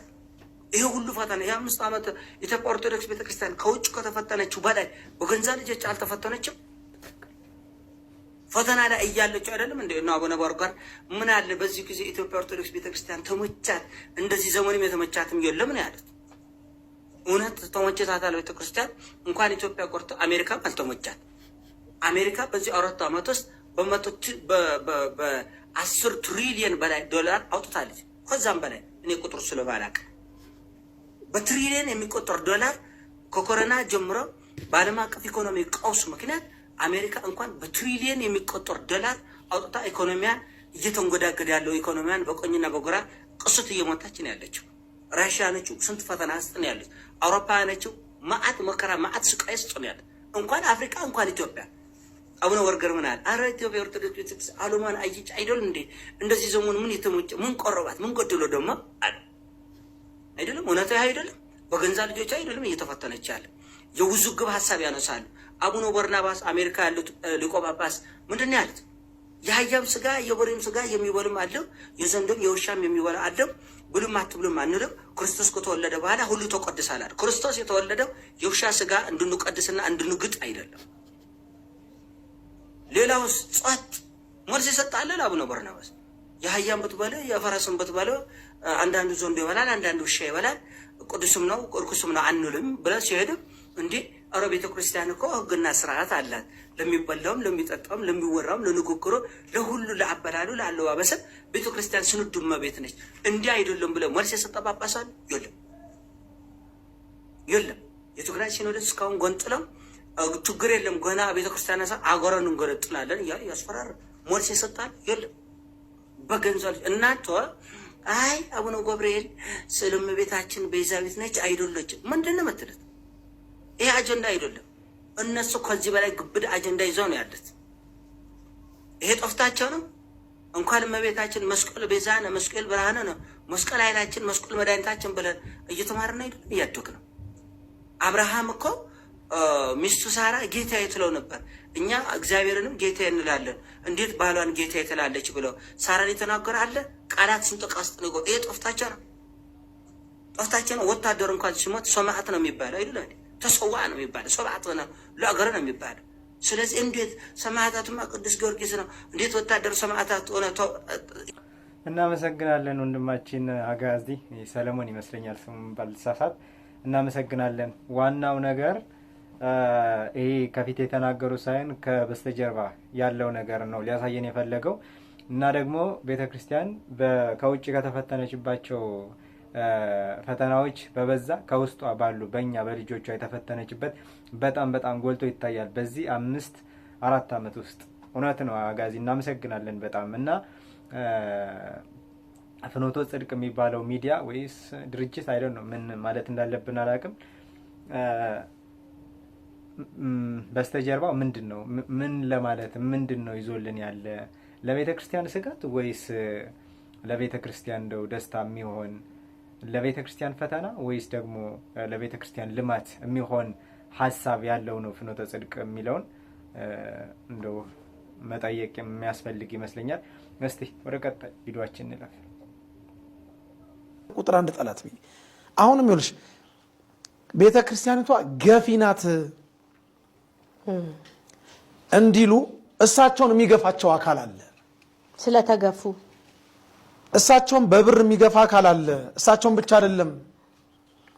ይሄ ሁሉ ፈተና የ5 ዓመት ኢትዮጵያ ኦርቶዶክስ ቤተክርስቲያን ከውጭ ከተፈተነችው በላይ በገንዛ ልጆች አልተፈተነችም። ፈተና ላይ እያለችው አይደለም እንዴ? እና አቡነ ባርጋር ምን አለ በዚህ ጊዜ ኢትዮጵያ ኦርቶዶክስ ቤተክርስቲያን ተመቻት፣ እንደዚህ ዘመንም የተመቻትም የለም ነው ያሉት። እውነት ተመችታታል ቤተክርስቲያን። እንኳን ኢትዮጵያ ቆርጦ አሜሪካም አልተመቻት። አሜሪካ በዚህ 4 ዓመት ውስጥ በ10 ትሪሊየን በላይ ዶላር አውጥታለች። ከዛም በላይ እኔ ቁጥሩ ስለባላቅ በትሪሊየን የሚቆጠር ዶላር ከኮሮና ጀምሮ በዓለም አቀፍ ኢኮኖሚ ቀውስ ምክንያት አሜሪካ እንኳን በትሪሊየን የሚቆጠር ዶላር አውጥታ ኢኮኖሚያን እየተንጎዳገደ ያለው ኢኮኖሚያን በቀኝና በግራ ቅሱት እየሞታች ነው ያለችው። ራሽያ ነችው ስንት ፈተና ውስጥ ነው ያለች። አውሮፓ ነችው ማአት መከራ ማአት ስቃይ ውስጥ ነው ያለ። እንኳን አፍሪካ እንኳን ኢትዮጵያ። አቡነ ወርገር ምን አለ? አረ ኢትዮጵያ ኦርቶዶክስ ቤተክርስቲያን አሉማን አይጭ አይደል እንዴ? እንደዚህ ዘመን ምን የተሞጨ ምን ቆረባት ምን ጎደሎ ደግሞ አለ አይደለም? እውነት አይደለም? በገንዛ ልጆች አይደለም እየተፈተነች ያለ። የውዝግብ ሀሳብ ያነሳሉ። አቡነ በርናባስ አሜሪካ ያሉት ሊቀ ጳጳስ ምንድን ነው ያሉት? የአህያም ስጋ የበሬም ስጋ የሚበሉም አለው፣ የዘንዶም የውሻም የሚበላ አለው። ብሉም አትብሉም አንልም። ክርስቶስ ከተወለደ በኋላ ሁሉ ተቀድሳል። ክርስቶስ የተወለደው የውሻ ስጋ እንድንቀድስና እንድንግጥ አይደለም። ሌላውስ ጸጥ መልስ ይሰጣል ለአቡነ በርናባስ። የአህያን ብትበለ የፈረስን ብትበለ አንዳንዱ ዘንዶ ይበላል፣ አንዳንዱ ውሻ ይበላል፣ ቅዱስም ነው እርኩስም ነው አንልም ብለው ሲሄዱ እንዴ ኧረ ቤተክርስቲያን እኮ ህግና ስርዓት አላት። ለሚበላውም ለሚጠጣውም ለሚወራውም ለንግግሩ ለሁሉ ለአበላሉ ለአለባበስም ቤተክርስቲያን ስንዱ እመቤት ነች። እንዲህ አይደለም ብለው መልስ የሰጠ ጳጳስ አለ? የለም። የትግራይ ሲኖዶስ እስካሁን ጎንጥለው ችግር የለም ገና ቤተክርስቲያን አገረን እንገነጥላለን እያሉ ያስፈራራ መልስ ይሰጣል? የለም። በገንዘብ እናንተ አይ አቡነ ገብርኤል ስለም ቤታችን ቤዛዊት ነች አይደለችም ምንድን ነው የምትሉት? ይሄ አጀንዳ አይደለም። እነሱ ከዚህ በላይ ግብድ አጀንዳ ይዘው ነው ያሉት። ይሄ ጠፍታቸው ነው። እንኳን እመቤታችን መስቀል ቤዛ ነው፣ መስቀል ብርሃን ነው፣ መስቀል ኃይላችን፣ መስቀል መድኃኒታችን ብለን እየተማርን አይደለም እያደግን ነው። አብርሃም እኮ ሚስቱ ሳራ ጌታዬ ትለው ነበር። እኛ እግዚአብሔርንም ጌታዬ እንላለን። እንዴት ባሏን ጌታዬ ትላለች ብለው ሳራን የተናገረ አለ። ቃላት ስንጥቅ አስጥንቆ ይሄ ጠፍታቸው ነው። ጠፍታቸው ነው። ወታደር እንኳን ሲሞት ሰማዕት ነው የሚባለው አይደለም? ተሰዋ ነው የሚባለው። ሰማዕት ነው ለአገር ነው የሚባለው። ስለዚህ እንዴት ሰማዕታቱማ ቅዱስ ጊዮርጊስ ነው። እንዴት ወታደር ሰማዕታት ሆነ? እናመሰግናለን ወንድማችን አጋዚ ሰለሞን ይመስለኛል ስሙን ባልሳሳት። እናመሰግናለን። ዋናው ነገር ይሄ ከፊት የተናገሩ ሳይሆን ከበስተጀርባ ያለው ነገር ነው ሊያሳየን የፈለገው እና ደግሞ ቤተክርስቲያን ከውጭ ከተፈተነችባቸው ፈተናዎች በበዛ ከውስጧ ባሉ በእኛ በልጆቿ የተፈተነችበት በጣም ጎልቶ ይታያል በዚህ 4 ዓመት ውስጥ። እውነት ነው አጋዚ እናመሰግናለን በጣም። እና ፍኖተ ጽድቅ የሚባለው ሚዲያ ወይስ ድርጅት አይደል ነው ምን ማለት እንዳለብን አላውቅም። በስተጀርባው ምንድነው ምን ለማለት ምንድነው ይዞልን ያለ ለቤተ ክርስቲያን ስጋት ወይስ ለቤተ ክርስቲያን እንደው ደስታ የሚሆን ለቤተ ክርስቲያን ፈተና ወይስ ደግሞ ለቤተ ክርስቲያን ልማት የሚሆን ሐሳብ ያለው ነው ፍኖተ ጽድቅ የሚለውን እንደው መጠየቅ የሚያስፈልግ ይመስለኛል። እስቲ ወደ ቀጣይ ቪዲዮአችን እንለፍ። ቁጥር 1 ጠላት ቢል አሁንም ይኸውልሽ ቤተ ክርስቲያኒቷ ገፊ ናት እንዲሉ እሳቸውን የሚገፋቸው አካል አለ። ስለተገፉ እሳቸውን በብር የሚገፋ አካል አለ። እሳቸውን ብቻ አይደለም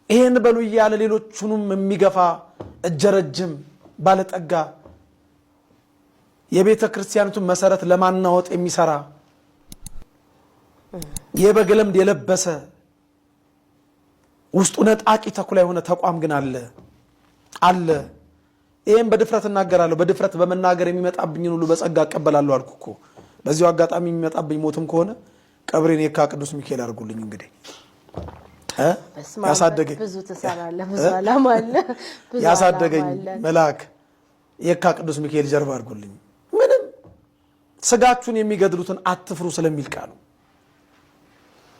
ይሄን በሉ እያለ ሌሎቹንም የሚገፋ እጀረጅም ባለጠጋ የቤተ ክርስቲያኒቱን መሰረት ለማናወጥ የሚሰራ የበግ ለምድ የለበሰ ውስጡ ነጣቂ ተኩላ የሆነ ተቋም ግን አለ። ይሄን በድፍረት እናገራለሁ። በድፍረት በመናገር የሚመጣብኝን ሁሉ በጸጋ አቀበላለሁ አልኩ እኮ። በዚሁ አጋጣሚ የሚመጣብኝ ሞትም ከሆነ ቀብሬን የካ ቅዱስ ሚካኤል አድርጉልኝ። እንግዲህ ያሳደገኝ ብዙ ተሰራለ ብዙ አላማ አለ ብዙ ያሳደገኝ መልአክ የካ ቅዱስ ሚካኤል ጀርባ አድርጉልኝ። ምንም ስጋችሁን የሚገድሉትን አትፍሩ ስለሚል ቃሉ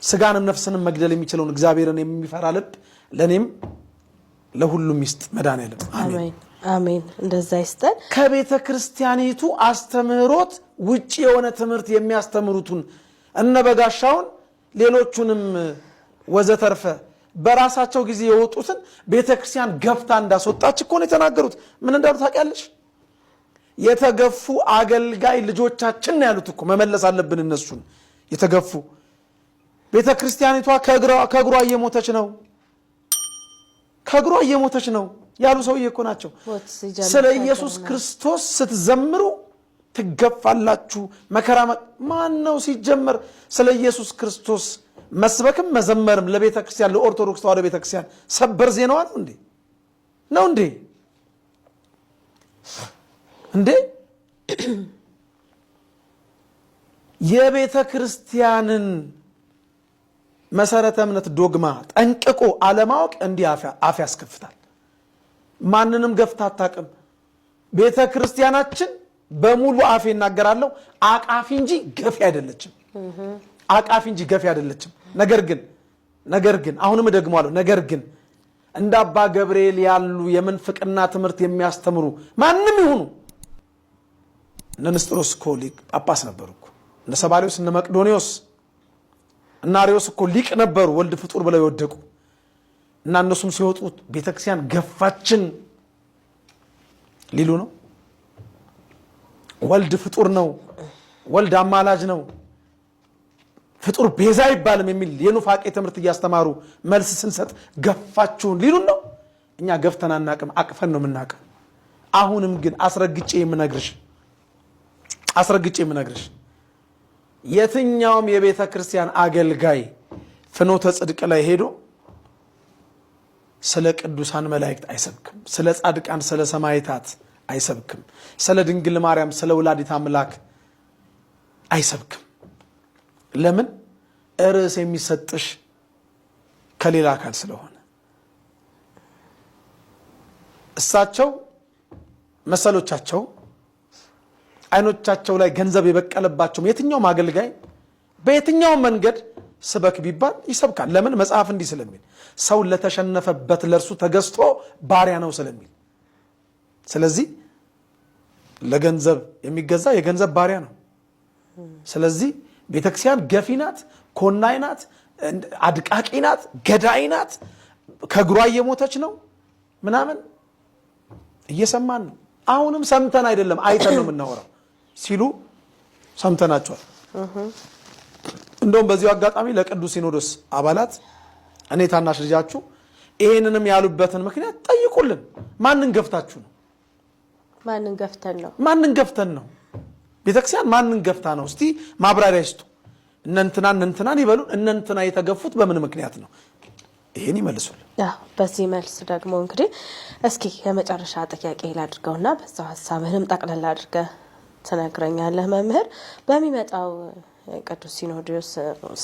ስጋንም ነፍስንም መግደል የሚችለውን እግዚአብሔርን የሚፈራ ልብ ለኔም ለሁሉም ይስጥ መድኃኔዓለም አሜን አሜን። እንደዛ ይስጠን። ከቤተ ክርስቲያኒቱ አስተምህሮት ውጪ የሆነ ትምህርት የሚያስተምሩትን እነበጋሻውን ሌሎቹንም ወዘተርፈ በራሳቸው ጊዜ የወጡትን ቤተ ክርስቲያን ገፍታ እንዳስወጣች እኮ ነው የተናገሩት። ምን እንዳሉ ታውቂያለሽ? የተገፉ አገልጋይ ልጆቻችን ነው ያሉት እኮ። መመለስ አለብን እነሱን የተገፉ ቤተ ክርስቲያኒቷ ከእግሯ እየሞተች ነው ያሉ ሰውዬ እኮ ናቸው። ስለ ኢየሱስ ክርስቶስ ስትዘምሩ ትገፋላችሁ። መከራ ማን ነው ሲጀመር ስለ ኢየሱስ ክርስቶስ መስበክም መዘመርም ለቤተ ክርስቲያን ለኦርቶዶክስ ተዋሕዶ ቤተ ክርስቲያን ሰበር ዜናዋ ነው እንዴ የቤተ ክርስቲያንን መሰረተ እምነት ዶግማ ጠንቅቆ አለማወቅ እንዲህ አፍ ያስከፍታል። ማንንም ገፍታ አታውቅም ቤተ ክርስቲያናችን። በሙሉ አፍ ይናገራለሁ አቃፊ እንጂ ገፊ አይደለችም። አቃፊ እንጂ ገፊ አይደለችም። ነገር ግን አሁንም ደግሞአለሁ፣ ነገር ግን እንደ አባ ገብርኤል ያሉ የምንፍቅና ትምህርት የሚያስተምሩ ማንም ይሁኑ እነ ንስጥሮስ እኮ ሊቅ ጳጳስ ነበሩ እኮ። እነ ሰባሊዮስ እነ መቅዶኒዮስ እና አርዮስ እኮ ሊቅ ነበሩ፣ ወልድ ፍጡር ብለው ይወደቁ እና እነሱም ሲወጡ ቤተክርስቲያን ገፋችን ሊሉ ነው። ወልድ ፍጡር ነው፣ ወልድ አማላጅ ነው ፍጡር ቤዛ ይባልም የሚል የኑፋቄ ትምህርት እያስተማሩ መልስ ስንሰጥ ገፋችሁን ሊሉን ነው። እኛ ገፍተን አናቅም፣ አቅፈን ነው የምናቀው። አሁንም ግን አስረግጬ የምነግርሽ የትኛውም የቤተ ክርስቲያን አገልጋይ ፍኖተ ጽድቅ ላይ ሄዶ ስለ ቅዱሳን መላእክት አይሰብክም፣ ስለ ጻድቃን ስለ ሰማዕታት አይሰብክም፣ ስለ ድንግል ማርያም ስለ ወላዲተ አምላክ አይሰብክም። ለምን? ርዕስ የሚሰጥሽ ከሌላ አካል ስለሆነ። እሳቸው መሰሎቻቸው አይኖቻቸው ላይ ገንዘብ የበቀለባቸው የትኛውም አገልጋይ በየትኛውም መንገድ ስበክ ቢባል ይሰብካል። ለምን? መጽሐፍ እንዲህ ስለሚል ሰው ለተሸነፈበት ለርሱ ተገዝቶ ባሪያ ነው ስለሚል። ስለዚህ ለገንዘብ የሚገዛ የገንዘብ ባሪያ ነው። ስለዚህ ቤተክርስቲያን ገፊ ናት፣ ኮናይ ናት፣ አድቃቂ ናት፣ ገዳይ ናት፣ ከእግሯ እየሞተች ነው ምናምን እየሰማን ነው። አሁንም ሰምተን አይደለም አይተን ነው የምናወራው ሲሉ ሰምተናቸዋል። እንደውም በዚሁ አጋጣሚ ለቅዱስ ሲኖዶስ አባላት እኔ ታናሽ ልጃችሁ ይሄንንም ያሉበትን ምክንያት ጠይቁልን። ማንን ገፍታችሁ ነው? ማንን ገፍተን ነው? ቤተክርስቲያን ማንን ገፍታ ነው? እስቲ ማብራሪያ ይስጡ። እነንትናን ይበሉን። እነንትና የተገፉት በምን ምክንያት ነው? ይሄን ይመልሱልን። በዚህ መልስ ደግሞ እንግዲህ እስኪ የመጨረሻ ጥያቄ ላድርገውና በዛው ሐሳብህንም ጠቅለል አድርገህ ትነግረኛለህ። መምህር በሚመጣው ቅዱስ ሲኖዶስ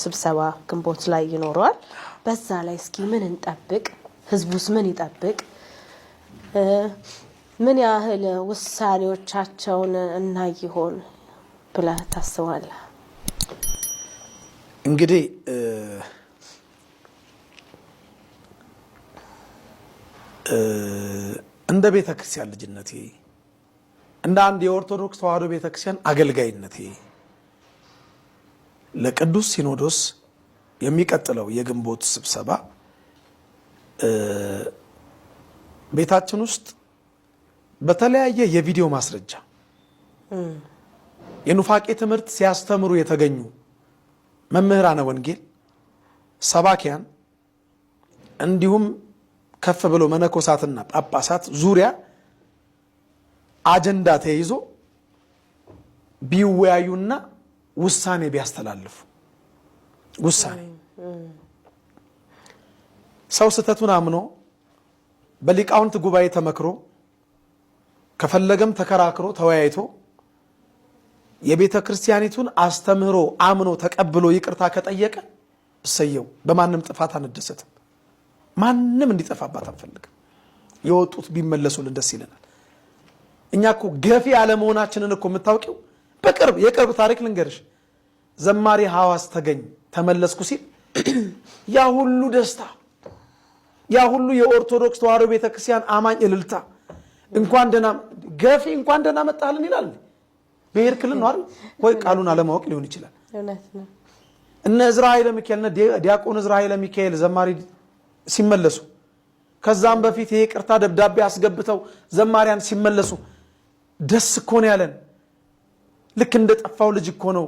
ስብሰባ ግንቦት ላይ ይኖረዋል። በዛ ላይ እስኪ ምን እንጠብቅ? ህዝቡስ ምን ይጠብቅ? ምን ያህል ውሳኔዎቻቸውን እናይ ይሆን ብለህ ታስባለህ? እንግዲህ እንደ ቤተ ክርስቲያን ልጅነቴ እንደ አንድ የኦርቶዶክስ ተዋሕዶ ቤተ ክርስቲያን አገልጋይነቴ ለቅዱስ ሲኖዶስ የሚቀጥለው የግንቦት ስብሰባ ቤታችን ውስጥ በተለያየ የቪዲዮ ማስረጃ የኑፋቄ ትምህርት ሲያስተምሩ የተገኙ መምህራነ ወንጌል፣ ሰባኪያን እንዲሁም ከፍ ብሎ መነኮሳትና ጳጳሳት ዙሪያ አጀንዳ ተይዞ ቢወያዩና ውሳኔ ቢያስተላልፉ ውሳኔ ሰው ስተቱን አምኖ በሊቃውንት ጉባኤ ተመክሮ ከፈለገም ተከራክሮ ተወያይቶ የቤተ ክርስቲያኒቱን አስተምህሮ አምኖ ተቀብሎ ይቅርታ ከጠየቀ እሰየው። በማንም ጥፋት አንደሰትም። ማንም እንዲጠፋባት አንፈልግም። የወጡት ቢመለሱልን ደስ ይለናል። እኛ እኮ ገፊ ያለመሆናችንን እኮ የምታውቂው የቅርብ ታሪክ ልንገርሽ። ዘማሪ ሐዋስ ተገኝ ተመለስኩ ሲል ያ ሁሉ ደስታ፣ ያ ሁሉ የኦርቶዶክስ ተዋሕዶ ቤተክርስቲያን አማኝ እልልታ፣ እንኳን ደህና መጣልን ይላል። ብሔር ክልል ነው አይደል ወይ? ቃሉን አለማወቅ ሊሆን ይችላል። እነ ዕዝራ ኃይለ ሚካኤል ዲያቆን ዕዝራ ኃይለ ሚካኤል ዘማሪ ሲመለሱ፣ ከዛም በፊት የይቅርታ ደብዳቤ አስገብተው ዘማሪያን ሲመለሱ ደስ እኮ ነው ያለን። ልክ እንደ ጠፋው ልጅ እኮ ነው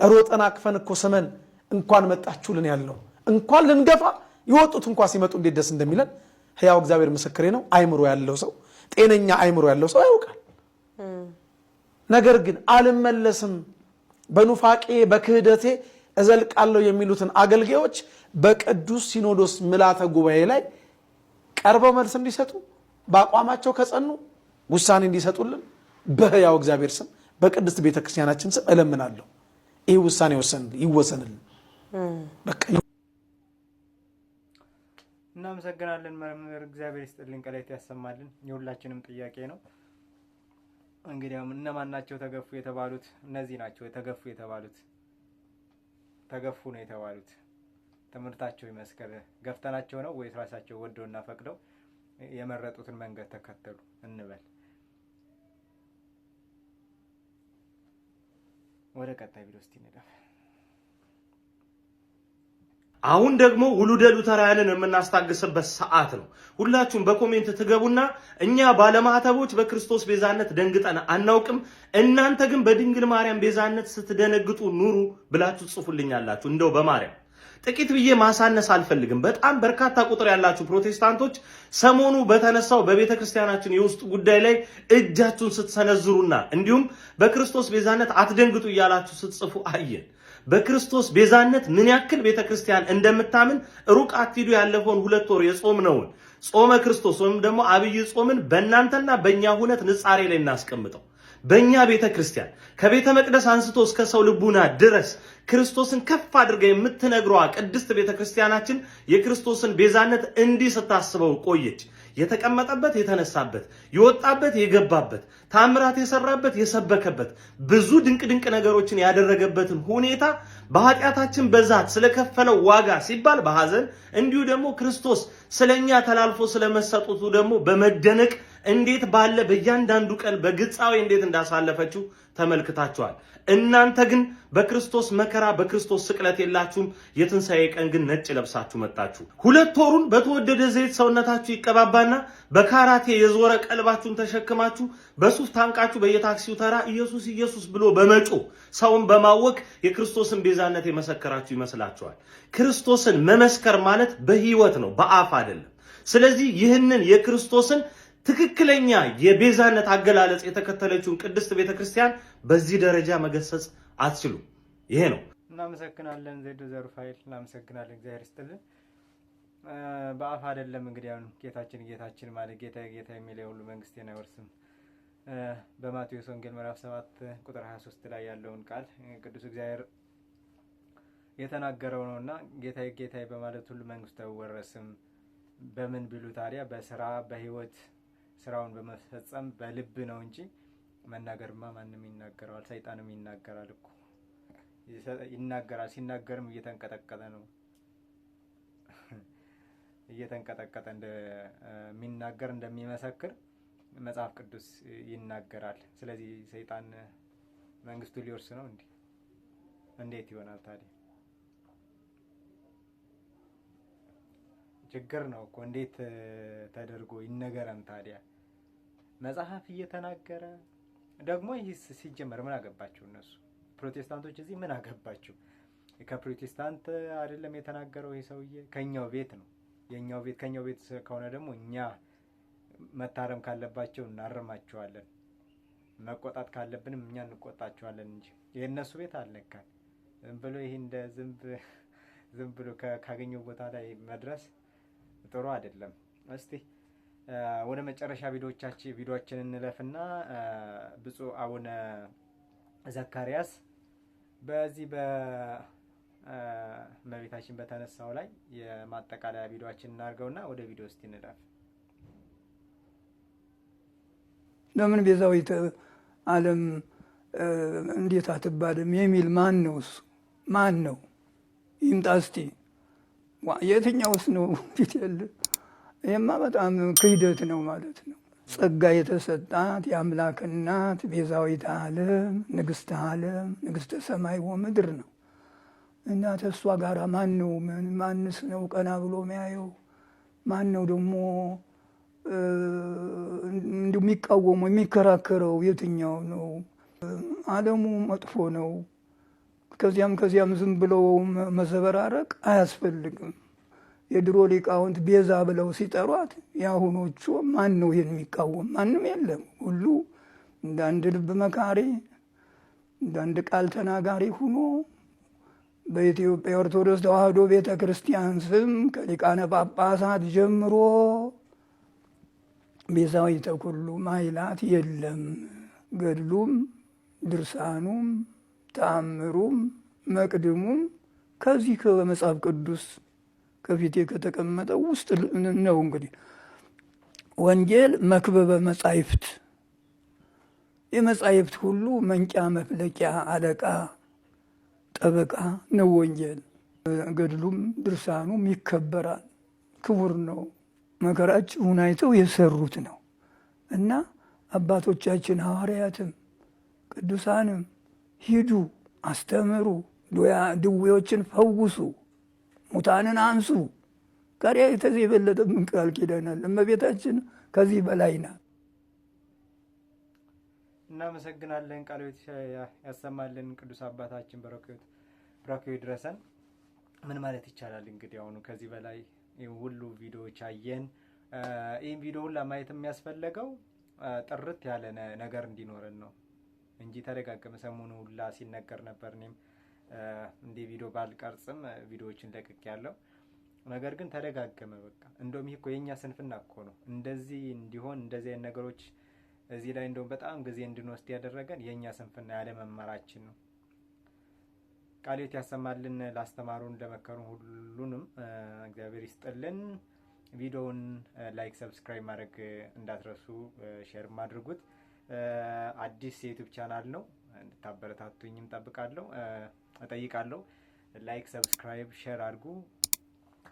ሮጠን አቅፈን እኮ ስመን እንኳን መጣችሁልን ያለው። እንኳን ልንገፋ የወጡት እንኳን ሲመጡ እንዴት ደስ እንደሚለን ሕያው እግዚአብሔር ምስክሬ ነው። አይምሮ ያለው ሰው፣ ጤነኛ አይምሮ ያለው ሰው ያውቃል። ነገር ግን አልመለስም በኑፋቄ በክህደቴ እዘልቃለሁ የሚሉትን አገልጋዮች በቅዱስ ሲኖዶስ ምልዓተ ጉባኤ ላይ ቀርበው መልስ እንዲሰጡ በአቋማቸው ከጸኑ ውሳኔ እንዲሰጡልን በሕያው እግዚአብሔር ስም በቅድስት ቤተክርስቲያናችን ስም እለምናለሁ። ይህ ውሳኔ ይወሰንልን። በቃ እናመሰግናለን መምህር። እግዚአብሔር ይስጥልን፣ ቀላይት ያሰማልን። የሁላችንም ጥያቄ ነው። እንግዲህ እነማን ናቸው ተገፉ የተባሉት? እነዚህ ናቸው የተገፉ የተባሉት። ተገፉ ነው የተባሉት። ትምህርታቸው ይመስከር። ገፍተናቸው ነው ወይስ ራሳቸው ወደውና ፈቅደው የመረጡትን መንገድ ተከተሉ እንበል? ወደ ቀጣይ ቪዲዮ እስቲ እንለፍ። አሁን ደግሞ ውሉደ ሉተራውያንን የምናስታግስበት ሰዓት ነው። ሁላችሁም በኮሜንት ትገቡና እኛ ባለማህተቦች በክርስቶስ ቤዛነት ደንግጠን አናውቅም፣ እናንተ ግን በድንግል ማርያም ቤዛነት ስትደነግጡ ኑሩ ብላችሁ ጽፉልኛላችሁ። እንደው በማርያም ጥቂት ብዬ ማሳነስ አልፈልግም። በጣም በርካታ ቁጥር ያላችሁ ፕሮቴስታንቶች ሰሞኑ በተነሳው በቤተ ክርስቲያናችን የውስጥ ጉዳይ ላይ እጃችሁን ስትሰነዝሩና እንዲሁም በክርስቶስ ቤዛነት አትደንግጡ እያላችሁ ስትጽፉ አየን። በክርስቶስ ቤዛነት ምን ያክል ቤተ ክርስቲያን እንደምታምን ሩቅ አትሂዱ። ያለፈውን 2 ወር የጾምነውን ጾመ ክርስቶስ ወይም ደግሞ አብይ ጾምን በእናንተና በእኛ ሁነት ንጻሬ ላይ እናስቀምጠው። በእኛ ቤተ ክርስቲያን ከቤተ መቅደስ አንስቶ እስከ ሰው ልቡና ድረስ ክርስቶስን ከፍ አድርጋ የምትነግረዋ ቅድስት ቤተ ክርስቲያናችን የክርስቶስን ቤዛነት እንዲህ ስታስበው ቆየች። የተቀመጠበት የተነሳበት፣ የወጣበት የገባበት፣ ታምራት የሰራበት የሰበከበት፣ ብዙ ድንቅ ነገሮችን ያደረገበትን ሁኔታ በኃጢአታችን በዛት ስለከፈለው ዋጋ ሲባል በሐዘን እንዲሁ ደግሞ ክርስቶስ ስለኛ ተላልፎ ስለመሰጡቱ ደግሞ በመደነቅ እንዴት ባለ በእያንዳንዱ ቀን በግጻዊ እንዴት እንዳሳለፈችው ተመልክታችኋል። እናንተ ግን በክርስቶስ መከራ በክርስቶስ ስቅለት የላችሁም። የትንሣኤ ቀን ግን ነጭ ለብሳችሁ መጣችሁ። 2 ወሩን በተወደደ ዘይት ሰውነታችሁ ይቀባባና በካራቴ የዞረ ቀልባችሁን ተሸክማችሁ በሱፍ ታንቃችሁ በየታክሲው ተራ ኢየሱስ ኢየሱስ ብሎ በመጮ ሰውን በማወክ የክርስቶስን ቤዛነት የመሰከራችሁ ይመስላችኋል። ክርስቶስን መመስከር ማለት በህይወት ነው፣ በአፍ አይደለም። ስለዚህ ይህንን የክርስቶስን ትክክለኛ የቤዛነት አገላለጽ የተከተለችውን ቅድስት ቤተክርስቲያን በዚህ ደረጃ መገሰጽ አትችሉም። ይሄ ነው። እናመሰግናለን ዜዶ ዘሩፋኤል፣ እናመሰግናለን። እግዚአብሔር ይስጥልን። በአፍ አይደለም እንግዲህ አሁን ጌታችን ማለት ጌታ የሚለው ሁሉ መንግስቴን አይወርስም በማቴዎስ ወንጌል ምዕራፍ 7 ቁጥር 23 ላይ ያለውን ቃል ቅዱስ እግዚአብሔር የተናገረው ነውና ጌታዬ በማለት ሁሉ መንግስቱ አይወረስም። በምን ቢሉ ታዲያ በስራ በህይወት ስራውን በመፈጸም በልብ ነው እንጂ መናገርማ ማንም ይናገራል። ሰይጣንም ይናገራል እኮ ይናገራል። ሲናገርም እየተንቀጠቀጠ ነው። እየተንቀጠቀጠ እንደሚናገር እንደሚመሰክር መጽሐፍ ቅዱስ ይናገራል። ስለዚህ ሰይጣን መንግስቱ ሊወርስ ነው እንዴ? እንዴት ይሆናል ታዲያ? ችግር ነው እኮ እንዴት ተደርጎ ይነገረን ታዲያ? መጽሐፍ እየተናገረ ደግሞ ይህስ ሲጀመር ምን አገባቸው እነሱ ፕሮቴስታንቶች? እዚህ ምን አገባቸው? ከፕሮቴስታንት አይደለም የተናገረው ይህ ሰውዬ፣ ከኛው ቤት ነው። የኛው ቤት ከኛው ቤት ከሆነ ደግሞ እኛ መታረም ካለባቸው እናርማቸዋለን፣ መቆጣት ካለብንም እኛ እንቆጣቸዋለን እንጂ የእነሱ ቤት አልነካን። ዝም ብሎ ይሄ እንደ ዝም ብሎ ካገኘው ቦታ ላይ መድረስ ጥሩ አይደለም። እስቲ ወደ መጨረሻ ቪዲዮአችን እንለፍና ብፁዕ አቡነ ዘካርያስ በዚህ በእመቤታችን በተነሳው ላይ የማጠቃለያ ቪዲዮአችን እናርገውና ወደ ቪዲዮ እስቲ እንለፍ። ለምን ቤዛዊተ ዓለም እንዴት አትባልም የሚል ማን ነው? እሱ ማን ነው? ይምጣ እስቲ። የትኛውስ ነው ፊት ያለ? ይሄማ በጣም ክህደት ነው ማለት ነው። ጸጋ የተሰጣት የአምላክ እናት ቤዛዊተ ዓለም ንግሥተ ዓለም ንግሥተ ሰማይ ወምድር ነው እና ተሷ ጋራ ማን ነው? ማንስ ነው ቀና ብሎ የሚያየው? ማን ነው ደግሞ እንዲሁ የሚቃወመው የሚከራከረው? የትኛው ነው? ዓለሙ መጥፎ ነው። ከዚያም ዝም ብለው መዘበራረቅ አያስፈልግም። የድሮ ሊቃውንት ቤዛ ብለው ሲጠሯት የአሁኖቹ ማን ነው ይህን የሚቃወም? ማንም የለም። ሁሉ እንደ አንድ ልብ መካሪ እንደ አንድ ቃል ተናጋሪ ሁኖ በኢትዮጵያ ኦርቶዶክስ ተዋሕዶ ቤተ ክርስቲያን ስም ከሊቃነ ጳጳሳት ጀምሮ ቤዛዊተ ኩሉ ማይላት የለም። ገድሉም ድርሳኑም ተአምሩም መቅድሙም ከዚህ ከመጽሐፍ ቅዱስ ከፊቴ ከተቀመጠው ውስጥ ነው። እንግዲህ ወንጌል መክበበ መጻሕፍት፣ የመጻሕፍት ሁሉ መንጫ መፍለቂያ አለቃ ጠበቃ ነው ወንጌል። ገድሉም ድርሳኑም ይከበራል፣ ክቡር ነው። መከራችሁን አይተው የሰሩት ነው እና አባቶቻችን ሐዋርያትም ቅዱሳንም ሂዱ፣ አስተምሩ፣ ድዌዎችን ፈውሱ፣ ሙታንን አንሱ። ታዲያ ከዚህ የበለጠ ምን ቃል ኪዳናል? እመቤታችን ከዚህ በላይ ናት። እናመሰግናለን። ቃለ ሕይወት ያሰማልን ቅዱስ አባታችን በረከቱ ይድረሰን። ምን ማለት ይቻላል እንግዲህ አሁኑ ከዚህ በላይ ሁሉ ቪዲዮዎች አየን። ይህን ቪዲዮ ሁላ ማየት የሚያስፈልገው ጥርት ያለ ነገር እንዲኖረን ነው እንጂ ተደጋገመ። ሰሞኑ ሁላ ሲነገር ነበር። እኔም እንዲህ ቪዲዮ ባልቀርጽም ቪዲዮዎችን ለቅቅ ያለው ነገር ግን ተደጋገመ። በቃ እንደውም ይህ እኮ የእኛ ስንፍና እኮ ነው እንደዚህ እንዲሆን እንደዚህ አይነት ነገሮች እዚህ ላይ እንደውም በጣም ጊዜ እንድንወስድ ያደረገን የእኛ ስንፍና ያለመማራችን ነው። ቃለ ሕይወት ያሰማልን። ላስተማሩን ለመከሩን ሁሉንም እግዚአብሔር ይስጥልን። ቪዲዮውን ላይክ፣ ሰብስክራይብ ማድረግ እንዳትረሱ፣ ሼር ማድርጉት። አዲስ የዩቲዩብ ቻናል ነው፣ እንድታበረታቱኝም እጠይቃለሁ። ላይክ፣ ሰብስክራይብ፣ ሼር አድርጉ።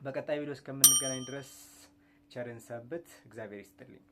በቀጣይ ቪዲዮ እስከምንገናኝ ድረስ ቸርን ሰንብት። እግዚአብሔር ይስጥልኝ።